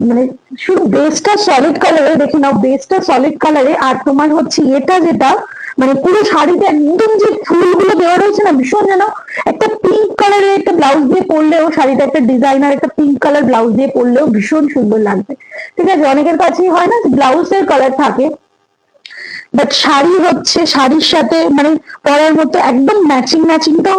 মানে শুধু বেসটা সলিড কালারে, দেখে নাও বেসটা সলিড কালারে, আর তোমার হচ্ছে এটা যেটা মানে পুরো শাড়িতে একদম যে ফুলগুলো দেওয়া রয়েছে না, ভীষণ যেন একটা পিঙ্ক কালারের একটা ব্লাউজ দিয়ে পরলেও, শাড়িটা একটা ডিজাইনার একটা পিঙ্ক কালার ব্লাউজ দিয়ে পরলেও ভীষণ সুন্দর লাগবে, ঠিক আছে। অনেকের কাছেই হয় না ব্লাউজের কালার থাকে, বাট শাড়ি হচ্ছে শাড়ির সাথে মানে পরার মতো একদম ম্যাচিং তো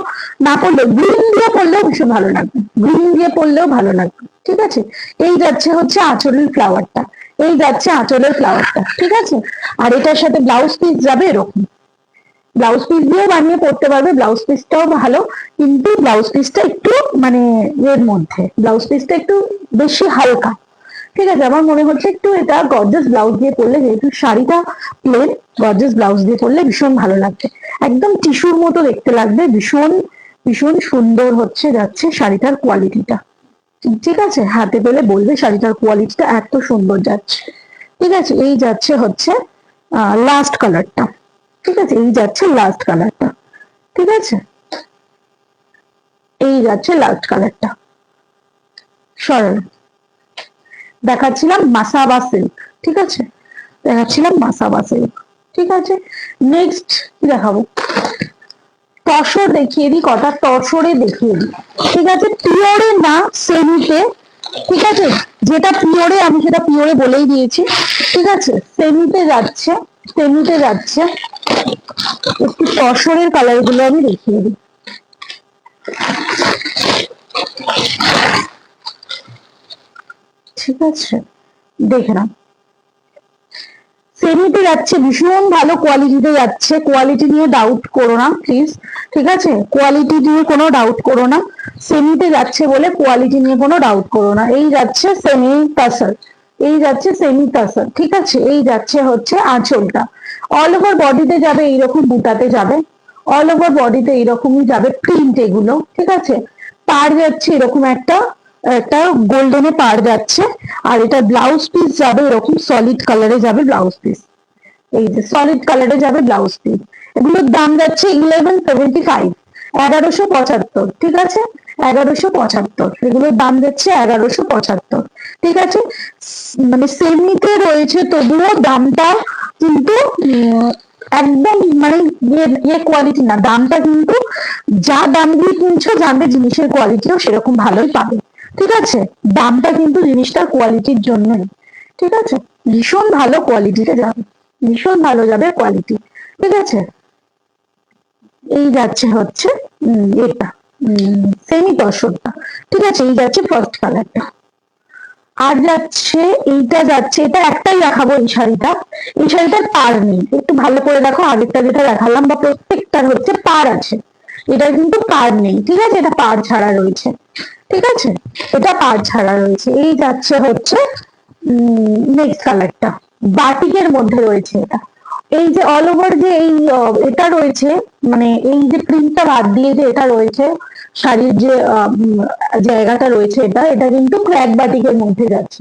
না পরলেও গ্রিন দিয়ে পরলেও ভীষণ ভালো লাগবে, গ্রিন দিয়ে পরলেও ভালো লাগবে, ঠিক আছে। এই যাচ্ছে হচ্ছে আঁচলের ফ্লাওয়ারটা, ঠিক আছে, আর এটার সাথে ব্লাউজ পিস যাবে এরকম, ব্লাউজ পিস দিয়েও বানিয়ে পড়তে পারবে, ব্লাউজ পিসটাও ভালো, কিন্তু ব্লাউজ পিসটা একটু মানে এর মধ্যে, ব্লাউজ পিসটা একটু বেশি হালকা, ঠিক আছে। আমার মনে হচ্ছে একটু এটা গর্জিয়াস ব্লাউজ দিয়ে পরলে, যেহেতু শাড়িটা প্লেন, গর্জিয়াস ব্লাউজ দিয়ে পরলে ভীষণ ভালো লাগবে, একদম টিস্যুর মতো দেখতে লাগবে, ভীষণ ভীষণ সুন্দর হচ্ছে যাচ্ছে শাড়িটার কোয়ালিটিটা, ঠিক আছে, হাতে পেলে বলবে শাড়িটার কোয়ালিটিটা এত সুন্দর যাচ্ছে, ঠিক আছে। এই যাচ্ছে হচ্ছে লাস্ট কালারটা, ঠিক আছে, এই যাচ্ছে লাস্ট কালারটা, ঠিক আছে, এই যাচ্ছে লাস্ট কালারটা, সরল দেখাচ্ছিলাম মাসাবা সিল্ক, ঠিক আছে, দেখাচ্ছিলাম মাসাবা সিল্ক, ঠিক আছে। নেক্সট কি দেখাবো, তসর দেখিয়ে দিই, কটা তসরে দেখিয়ে দিই, ঠিক আছে, পিওরে না সেমিতে, ঠিক আছে, যেটা পিওরে আমি সেটা পিওরে বলেই দিয়েছি, ঠিক আছে। সেমিতে যাচ্ছে একটু তসরের কালার গুলো আমি দেখিয়ে দিই, ঠিক আছে, দেখে নাও, সেমিতে যাচ্ছে ভীষণ ভালো কোয়ালিটিতে যাচ্ছে, কোয়ালিটি নিয়ে ডাউট করো না প্লিজ, ঠিক আছে, কোয়ালিটি নিয়ে কোনো ডাউট করো না, সেমিতে যাচ্ছে বলে কোয়ালিটি নিয়ে কোনো ডাউট করো না। এই যাচ্ছে সেমি তাসার, ঠিক আছে। এই যাচ্ছে হচ্ছে আঁচলটা, অল ওভার বডিতে যাবে এইরকম বুটাতে যাবে, অল ওভার বডিতে এইরকমই যাবে প্রিন্ট এগুলো, ঠিক আছে। পার যাচ্ছে এরকম একটা একটা গোল্ডেনে পার যাচ্ছে, আর এটা ব্লাউজ পিস যাবে এরকম সলিড কালারে যাবে ব্লাউজ পিস, এই যে সলিড কালারে যাবে ব্লাউজ পিস, এগুলোর দাম যাচ্ছে 1175, 1175, ঠিক আছে, 1175, এগুলোর দাম যাচ্ছে 1175, ঠিক আছে। মানে সেমিতে রয়েছে তবুও দামটা কিন্তু একদম মানে ইয়ে কোয়ালিটি না, দামটা কিন্তু যা দাম দিয়ে কিনছো জানবে জিনিসের কোয়ালিটিও সেরকম ভালোই পাবে, ঠিক আছে, দামটা কিন্তু জিনিসটার কোয়ালিটির জন্যই, ঠিক আছে, ভীষণ ভালো কোয়ালিটিতে যাবে, ভীষণ ভালো যাবে কোয়ালিটি, ঠিক আছে। এই যাচ্ছে হচ্ছে এটা সেমি তসরটা, ঠিক আছে, এই যাচ্ছে ফার্স্ট কালারটা, আর যাচ্ছে এইটা, যাচ্ছে এটা একটাই দেখাবো এই শাড়িটা। এই শাড়িটার পাড় নেই, একটু ভালো করে দেখো, আগেরটা যেটা দেখালাম বা প্রত্যেকটার হচ্ছে পাড় আছে, এটার কিন্তু পাড় নেই, ঠিক আছে, এটা পাড় ছাড়া রয়েছে, ঠিক আছে, এটা পাড় ছাড়া রয়েছে। এই যাচ্ছে হচ্ছে নেক্সট কালারটা, বাটিকের মধ্যে রয়েছে এটা। এই যে অল ওভার যে এই এটা রয়েছে, মানে এই যে প্রিন্টটা বাদ দিয়ে যে এটা রয়েছে, শাড়ির যে জায়গাটা রয়েছে, এটা এটা কিন্তু ক্র্যাক বাটিকের মধ্যে যাচ্ছে,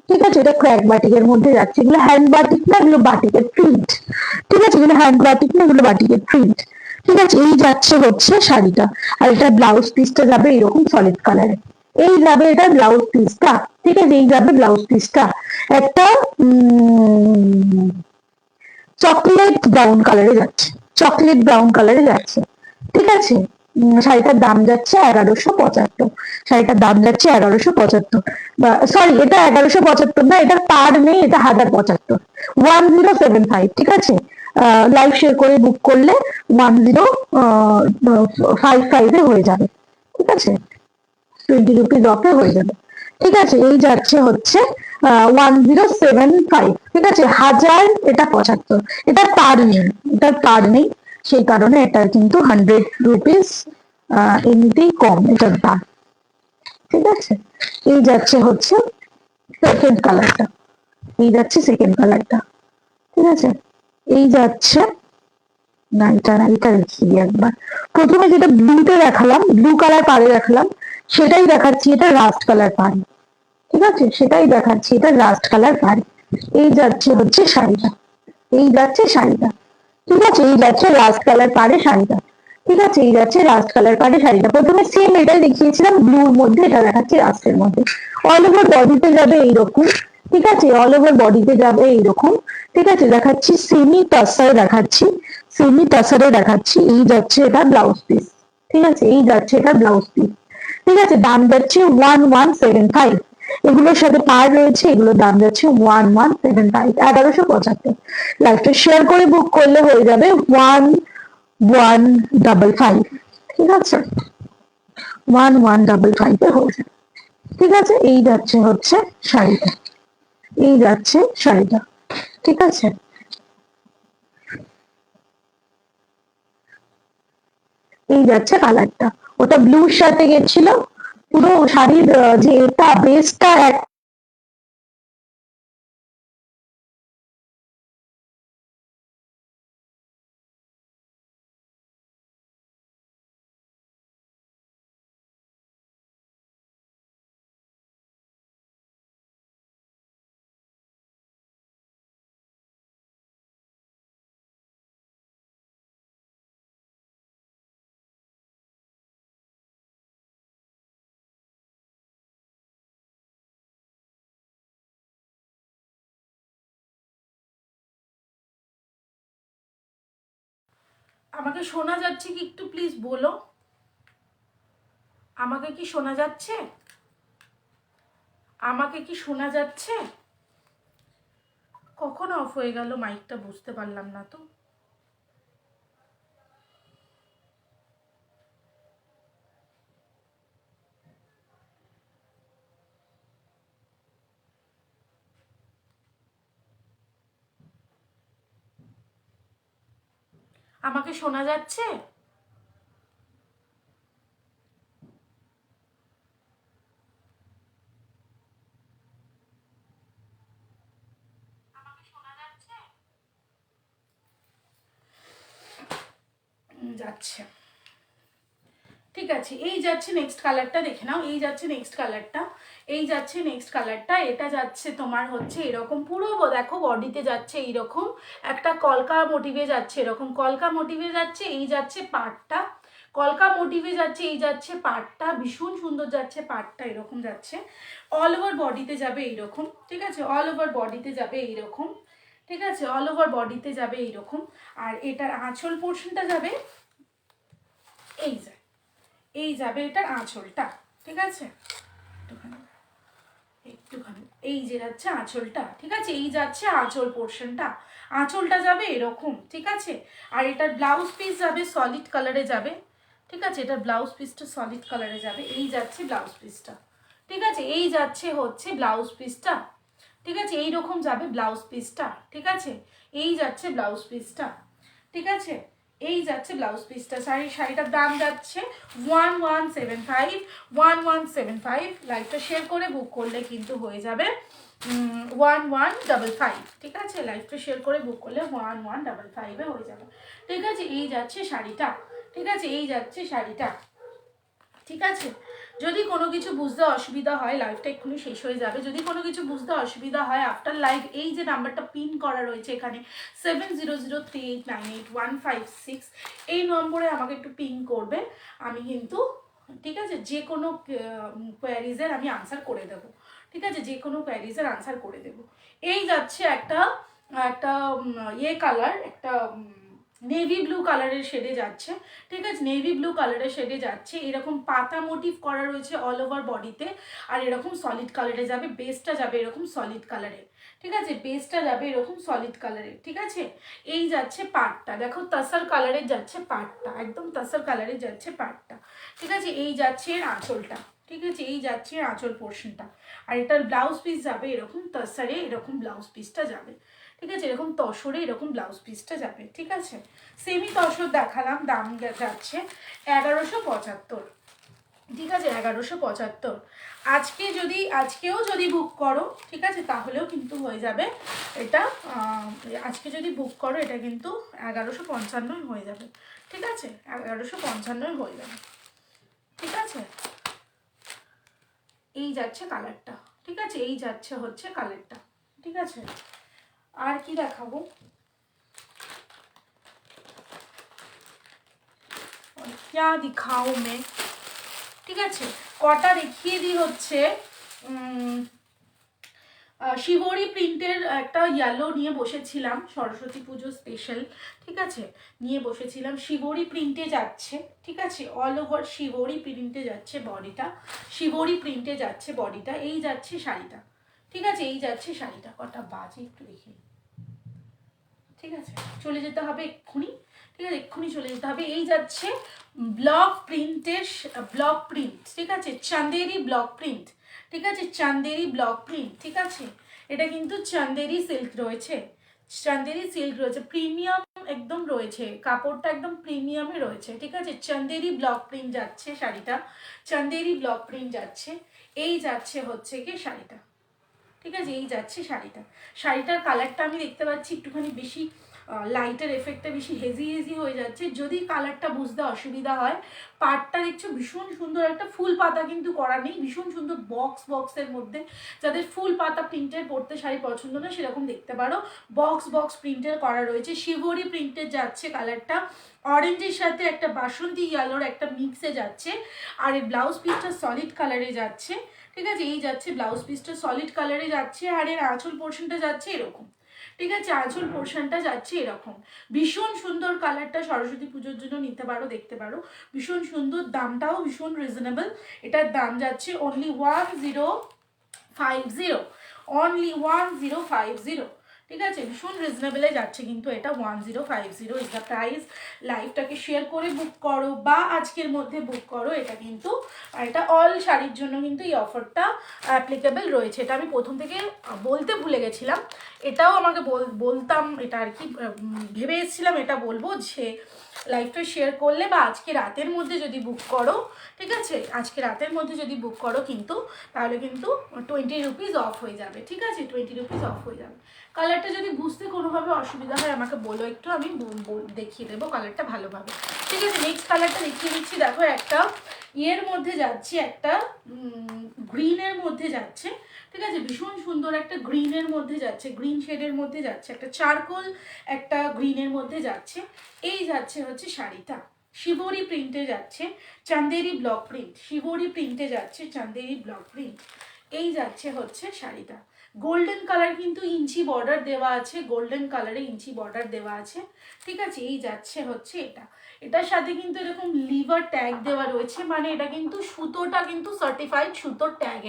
ঠিক আছে, এটা ক্র্যাক বাটিকের মধ্যে যাচ্ছে। এগুলো হ্যান্ড বাটিক না, এগুলো বাটিকের প্রিন্ট, ঠিক আছে, এগুলো হ্যান্ড বাটিক না, এগুলো বাটিকের প্রিন্ট, ঠিক আছে। এই যাচ্ছে হচ্ছে শাড়িটা, আর এটা ব্লাউজ পিসটা যাবে এরকম সলিড কালারে, এই যাবে এটা ব্লাউজ পিসটা, ঠিক আছে, এই যাবে ব্লাউজ পিসটা একটা চকলেট ব্রাউন কালারে যাচ্ছে, চকলেট ব্রাউন কালারে যাচ্ছে, ঠিক আছে। শাড়িটার দাম যাচ্ছে 1175, শাড়িটার দাম যাচ্ছে 1175, সরি এটা 1175 না, এটার পার নেই, এটা 1075, 1075, ঠিক আছে। লাইভ শেয়ার করে বুক করলে 1055 এ হয়ে যাবে, ঠিক আছে, 20 রুপিস অফে হয়ে যাবে, ঠিক আছে। এই যাচ্ছে হচ্ছে 1075, ঠিক আছে, 1000, এটা 75, এটার পার নেই, এটার পার নেই, সেই কারণে এটার কিন্তু 100 রুপিস এমনিতেই কম এটার দাম, ঠিক আছে। এই যাচ্ছে হচ্ছে সেকেন্ড কালারটা, এই যাচ্ছে সেকেন্ড কালারটা, ঠিক আছে। এই যাচ্ছে, না এটা না, এটা দেখি একবার, প্রথমে যেটা ব্লুতে দেখালাম, ব্লু কালার পাড়ে দেখালাম, সেটাই দেখাচ্ছি, এটা রাস্ট কালার পাড়ে, ঠিক আছে, সেটাই দেখাচ্ছি, এটা রাস্ট কালার পাড়ে। এই যাচ্ছে হচ্ছে শাড়িটা, এই যাচ্ছে শাড়িটা, ঠিক আছে, এই যাচ্ছে রাস্ট কালার পাড়ে শাড়িটা, ঠিক আছে, এই যাচ্ছে রাস্ট কালার পাড়ে শাড়িটা। প্রথমে সেম এটাই দেখিয়েছিলাম ব্লুর মধ্যে, এটা দেখাচ্ছি রাস্টের মধ্যে। অল ওভার বডিতে যাবে এইরকম, ঠিক আছে, অল ওভার বডিতে যাবে এইরকম, ঠিক আছে, দেখাচ্ছি সেমি টাসার, দেখাচ্ছি সেমি টাসারে দেখাচ্ছি। এই যাচ্ছে এটা ব্লাউজ পিস, ঠিক আছে, এই যাচ্ছে এটা ব্লাউজ পিস, ঠিক আছে। দাম যাচ্ছে 1175, এগুলোর সাথে পার রয়েছে, এগুলোর দাম যাচ্ছে 1175, 1175। লাইভটা শেয়ার করে বুক করলে হয়ে যাবে 1155, ঠিক আছে, 1155 এ হয়ে যাবে, ঠিক আছে। এই যাচ্ছে হচ্ছে শাড়িটা, এই যাচ্ছে শাড়িটা, ঠিক আছে। এই যাচ্ছে কালারটা, ওটা ব্লুর সাথে গেছিল, পুরো শাড়ির যে এটা বেসটা এক, আমাকে শোনা যাচ্ছে কি একটু প্লিজ বলো, আমাকে কি শোনা যাচ্ছে, আমাকে কি শোনা যাচ্ছে? কখন অফ হয়ে গেল মাইকটা বুঝতে পারলাম না তো। আমাকে শোনা যাচ্ছে? যাচ্ছে, ঠিক আছে। এই যাচ্ছে নেক্সট কালারটা, দেখে নাও, এই যাচ্ছে নেক্সট কালারটা, এই যাচ্ছে নেক্সট কালারটা, এটা যাচ্ছে তোমার হচ্ছে এরকম পুরো দেখো বডিতে যাচ্ছে এইরকম একটা কলকা মোটিভে যাচ্ছে, এরকম কলকা মোটিভে যাচ্ছে, এই যাচ্ছে পাড়টা, কলকা মোটিভে যাচ্ছে, এই যাচ্ছে পাড়টা, ভীষণ সুন্দর যাচ্ছে পাড়টা, এরকম যাচ্ছে, অল ওভার বডিতে যাবে এইরকম, ঠিক আছে, অল ওভার বডিতে যাবে এইরকম, ঠিক আছে, অল ওভার বডিতে যাবে এইরকম। আর এটার আঁচল পোর্শনটা যাবে এই যে, এই যাবে এটার আঁচলটা, ঠিক আছে, একটুখানি একটুখানি এই যে যাচ্ছে আঁচলটা, ঠিক আছে, এই যাচ্ছে আঁচল পোর্শনটা, আঁচলটা যাবে এরকম, ঠিক আছে। আর এটার ব্লাউজ পিস যাবে সলিড কালারে যাবে, ঠিক আছে, এটার ব্লাউজ পিসটা সলিড কালারে যাবে, এই যাচ্ছে ব্লাউজ পিসটা, ঠিক আছে, এই যাচ্ছে হচ্ছে ব্লাউজ পিসটা, ঠিক আছে, এইরকম যাবে ব্লাউজ পিসটা, ঠিক আছে, এই যাচ্ছে ব্লাউজ পিসটা, ঠিক আছে, এই যাচ্ছে ব্লাউজ পিসটা। শাড়িটার দাম যাচ্ছে 1175, লাইভটা শেয়ার করে বুক করলে কিন্তু হয়ে যাবে 1155, ঠিক আছে, লাইভটা শেয়ার করে বুক করলে 1155 হয়ে যাবে, ঠিক আছে। এই যাচ্ছে শাড়িটা, ঠিক আছে, এই যাচ্ছে শাড়িটা, ঠিক আছে। যদি কোনো কিছু বুঝতে অসুবিধা হয়, লাইভটা এক্ষুনি শেষ হয়ে যাবে, যদি কোনো কিছু বুঝতে অসুবিধা হয় আফটার লাইভ এই যে নাম্বারটা পিন করা রয়েছে এখানে 7003898156, এই নম্বরে আমাকে একটু পিন করবে, আমি কিন্তু, ঠিক আছে, যে কোনো কোয়ারিজের আমি আনসার করে দেব, ঠিক আছে, যে কোনো কোয়ারিজের আনসার করে দেব। এই যাচ্ছে একটা একটা ইয়ে কালার, একটা নেভি ব্লু কালারের শেডে যাচ্ছে, ঠিক আছে, নেভি ব্লু কালারের শেডে যাচ্ছে, এরকম পাতা মোটিভ করা রয়েছে অল ওভার বডিতে, আর এরকম সলিড কালারে যাবে, বেসটা যাবে এরকম সলিড কালারে, ঠিক আছে, বেসটা যাবে এরকম সলিড কালারে, ঠিক আছে। এই যাচ্ছে পাটটা, দেখো তাসার কালারের যাচ্ছে পাটটা, একদম তাসার কালারের যাচ্ছে পাটটা, ঠিক আছে। এই যাচ্ছে এর আঁচলটা, ঠিক আছে, এই যাচ্ছে এর আঁচল পোর্শনটা, আর এটার ব্লাউজ পিস যাবে এরকম তাসারে, এরকম ব্লাউজ পিসটা যাবে, ঠিক আছে, এরকম তসরে এরকম ব্লাউজ পিসটা যাবে, ঠিক আছে। সেমি তসর দেখালাম, দাম যাচ্ছে 1175, ঠিক আছে, 1175। আজকেও যদি বুক করো, ঠিক আছে, তাহলেও কিন্তু হয়ে যাবে এটা, আজকে যদি বুক করো এটা কিন্তু 1155 হয়ে যাবে, ঠিক আছে, 1155 হয়ে যাবে, ঠিক আছে। এই যাচ্ছে কালারটা, ঠিক আছে, এই যাচ্ছে হচ্ছে কালারটা, ঠিক আছে। আর কি দেখাবো, क्या दिखाओ मैं, ঠিক আছে, কটা দেখিয়ে দিই হচ্ছে শিবরি প্রিন্টের একটা ইয়েলো নিয়ে বসেছিলাম সরস্বতী পুজো স্পেশাল, ঠিক আছে, নিয়ে বসেছিলাম, শিবরি প্রিন্টে যাচ্ছে, ঠিক আছে, অল ওভার শিবরি প্রিন্টে যাচ্ছে বডিটা, শিবরি প্রিন্টে যাচ্ছে বডিটা, এই যাচ্ছে শাড়িটা, ঠিক আছে, এই যাচ্ছে শাড়িটা, কটা বাজে একটু দেখি, ঠিক আছে, চলে যেতে হবে এক্ষুনি, ঠিক আছে, এক্ষুনি চলে যেতে হবে। এই যাচ্ছে ব্লক প্রিন্টের, ব্লক প্রিন্ট, ঠিক আছে, চান্দেরি ব্লক প্রিন্ট, ঠিক আছে, চান্দেরি ব্লক প্রিন্ট, ঠিক আছে, এটা কিন্তু চান্দেরি সিল্ক রয়েছে, চান্দেরি সিল্ক রয়েছে, প্রিমিয়াম একদম রয়েছে, কাপড়টা একদম প্রিমিয়ামে রয়েছে, ঠিক আছে, চান্দেরি ব্লক প্রিন্ট যাচ্ছে শাড়িটা, চান্দেরি ব্লক প্রিন্ট যাচ্ছে, এই যাচ্ছে হচ্ছে কি শাড়িটা, ঠিক আছে, এই যাচ্ছে শাড়িটা, শাড়িটার কালারটা আমি দেখতে পাচ্ছি একটুখানি বেশি লাইটের এফেক্টটা বেশি হেজি হয়ে যাচ্ছে, যদি কালারটা বুঝতে অসুবিধা হয়, পাটটা দেখছো ভীষণ সুন্দর একটা ফুল পাতা কিন্তু করা নেই, ভীষণ সুন্দর বক্সের মধ্যে, যাদের ফুল পাতা প্রিন্টের পরতে শাড়ি পছন্দ না সেরকম দেখতে পারো, বক্স প্রিন্টের করা রয়েছে, শিবরি প্রিন্টের যাচ্ছে কালারটা, অরেঞ্জের সাথে একটা বাসন্তী ইয়েলোর একটা মিক্সে যাচ্ছে, আর এই ব্লাউজ পিসটা সলিড কালারে যাচ্ছে, ঠিক আছে, এই যাচ্ছে ব্লাউজ পিসটা সলিড কালারে যাচ্ছে, আর এর আঁচল পোর্শনটা যাচ্ছে এরকম, ঠিক আছে, আঁচল পোর্শনটা যাচ্ছে এরকম, ভীষণ সুন্দর কালারটা, সরস্বতী পুজোর জন্য নিতে পারো, দেখতে পারো, ভীষণ সুন্দর, দামটাও ভীষণ রিজনেবল, এটার দাম যাচ্ছে অনলি 1050, অনলি 1050, ঠিক আছে, ভীষণ রিজনেবলে যাচ্ছে কিন্তু এটা 1050 ইজ দ্য প্রাইস। লাইভটাকে শেয়ার করে বুক করো বা আজকের মধ্যে বুক করো, এটা কিন্তু, এটা অল শাড়ির জন্য কিন্তু এই অফারটা অ্যাপ্লিকেবল রয়েছে, এটা আমি প্রথম থেকে বলতে ভুলে গেছিলাম, এটাও আমাকে বলতাম, এটা আর কি ভেবে এসেছিলাম এটা বলবো যে লাইভটা শেয়ার করলে বা আজকে রাতের মধ্যে যদি বুক করো, ঠিক আছে, আজকে রাতের মধ্যে যদি বুক করো কিন্তু তাহলে কিন্তু 20 রুপিস অফ হয়ে যাবে, ঠিক আছে, 20 রুপিস অফ হয়ে যাবে। কালারটা যদি বুঝতে কোনোভাবে অসুবিধা হয় আমাকে বলো একটু, আমি দেখিয়ে দেবো কালারটা ভালোভাবে, ঠিক আছে। নেক্সট কালারটা দেখিয়ে দিচ্ছি, দেখো একটা ইয়ের মধ্যে যাচ্ছে, একটা গ্রিনের মধ্যে যাচ্ছে, ঠিক আছে, ভীষণ সুন্দর একটা গ্রিনের মধ্যে যাচ্ছে, গ্রিন শেডের মধ্যে যাচ্ছে, একটা চারকোল একটা গ্রিনের মধ্যে যাচ্ছে, এই যাচ্ছে হচ্ছে শাড়িটা, শিবরি প্রিন্টে যাচ্ছে, চান্দেরি ব্লক প্রিন্ট, শিবরি প্রিন্টে যাচ্ছে, চান্দেরি ব্লক প্রিন্ট, এই যাচ্ছে হচ্ছে শাড়িটা, গোল্ডেন কালার কিন্তু ইঞ্চি বর্ডার দেওয়া আছে, গোল্ডেন কালারে ইঞ্চি বর্ডার দেওয়া আছে, ঠিক আছে, এই যাচ্ছে হচ্ছে এটা, এটার সাথে কিন্তু এরকম লিভার ট্যাগ দেওয়া রয়েছে, মানে এটা কিন্তু সুতোটা কিন্তু সার্টিফাইড সুতোর ট্যাগ,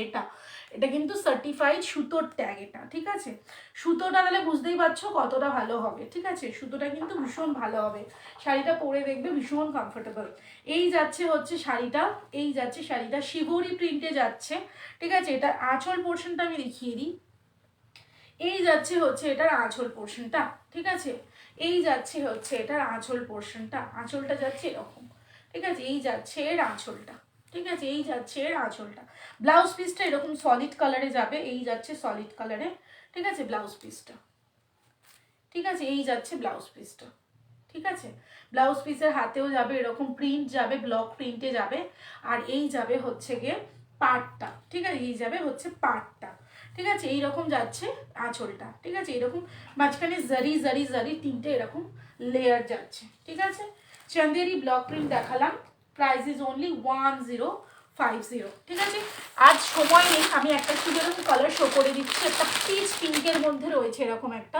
এটা কিন্তু সার্টিফাইড সুতোর ট্যাগ এটা, ঠিক আছে। সুতোটা তাহলে বুঝতেই পারছো কতটা ভালো হবে, ঠিক আছে। সুতোটা কিন্তু ভীষণ ভালো হবে, শাড়িটা পরে দেখবে ভীষণ কমফোর্টেবল। এই যাচ্ছে হচ্ছে শাড়িটা, এই যাচ্ছে শাড়িটা শিবরি প্রিন্টে যাচ্ছে, ঠিক আছে। এটার আঁচল পোর্শনটা আমি দেখিয়ে দিই। এই যাচ্ছে হচ্ছে এটার আঁচল পোর্শনটা, ঠিক আছে। এই যাচ্ছে হচ্ছে এটার আঁচল পোর্শনটা, আঁচলটা যাচ্ছে এরকম, ঠিক আছে। এই যাচ্ছে এর আঁচলটা, ঠিক আছে। এই যাচ্ছে এর আঁচলটা। ব্লাউজ পিসটা এরকম সলিড কালারে যাবে, এই যাচ্ছে সলিড কালারে, ঠিক আছে ব্লাউজ পিসটা, ঠিক আছে। এই যাচ্ছে ব্লাউজ পিসটা, ঠিক আছে। ব্লাউজ পিসের হাতেও যাবে এরকম প্রিন্ট যাবে, ব্লক প্রিন্টে যাবে। আর এই যাবে হচ্ছে গিয়ে পাটটা, ঠিক আছে। এই যাবে হচ্ছে পাটটা, ঠিক আছে। এইরকম যাচ্ছে আঁচলটা, ঠিক আছে। এরকম মাঝখানে জারি জারি জারি তিনটে এরকম লেয়ার যাচ্ছে, ঠিক আছে। চন্দেরি ব্লক প্রিন্ট দেখালাম, প্রাইস ইজ অনলি 1050, ঠিক আছে। আজ সময় নেই, আমি একটা শুধু এরকম কালার শো করে দিচ্ছি। একটা পিচ পিঙ্কের মধ্যে রয়েছে এরকম একটা,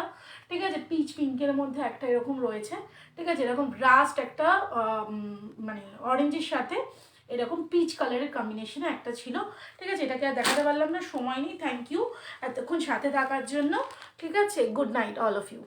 ঠিক আছে। পিচ পিঙ্কের মধ্যে একটা এরকম রয়েছে, ঠিক আছে। এরকম রাস্ট একটা মানে অরেঞ্জের সাথে এরকম পিচ কালারের কম্বিনেশনে একটা ছিল, ঠিক আছে। এটাকে আর দেখাতে পারলাম না, সময় নেই। থ্যাংক ইউ এতক্ষণ সাথে থাকার জন্য, ঠিক আছে। Good night all of you.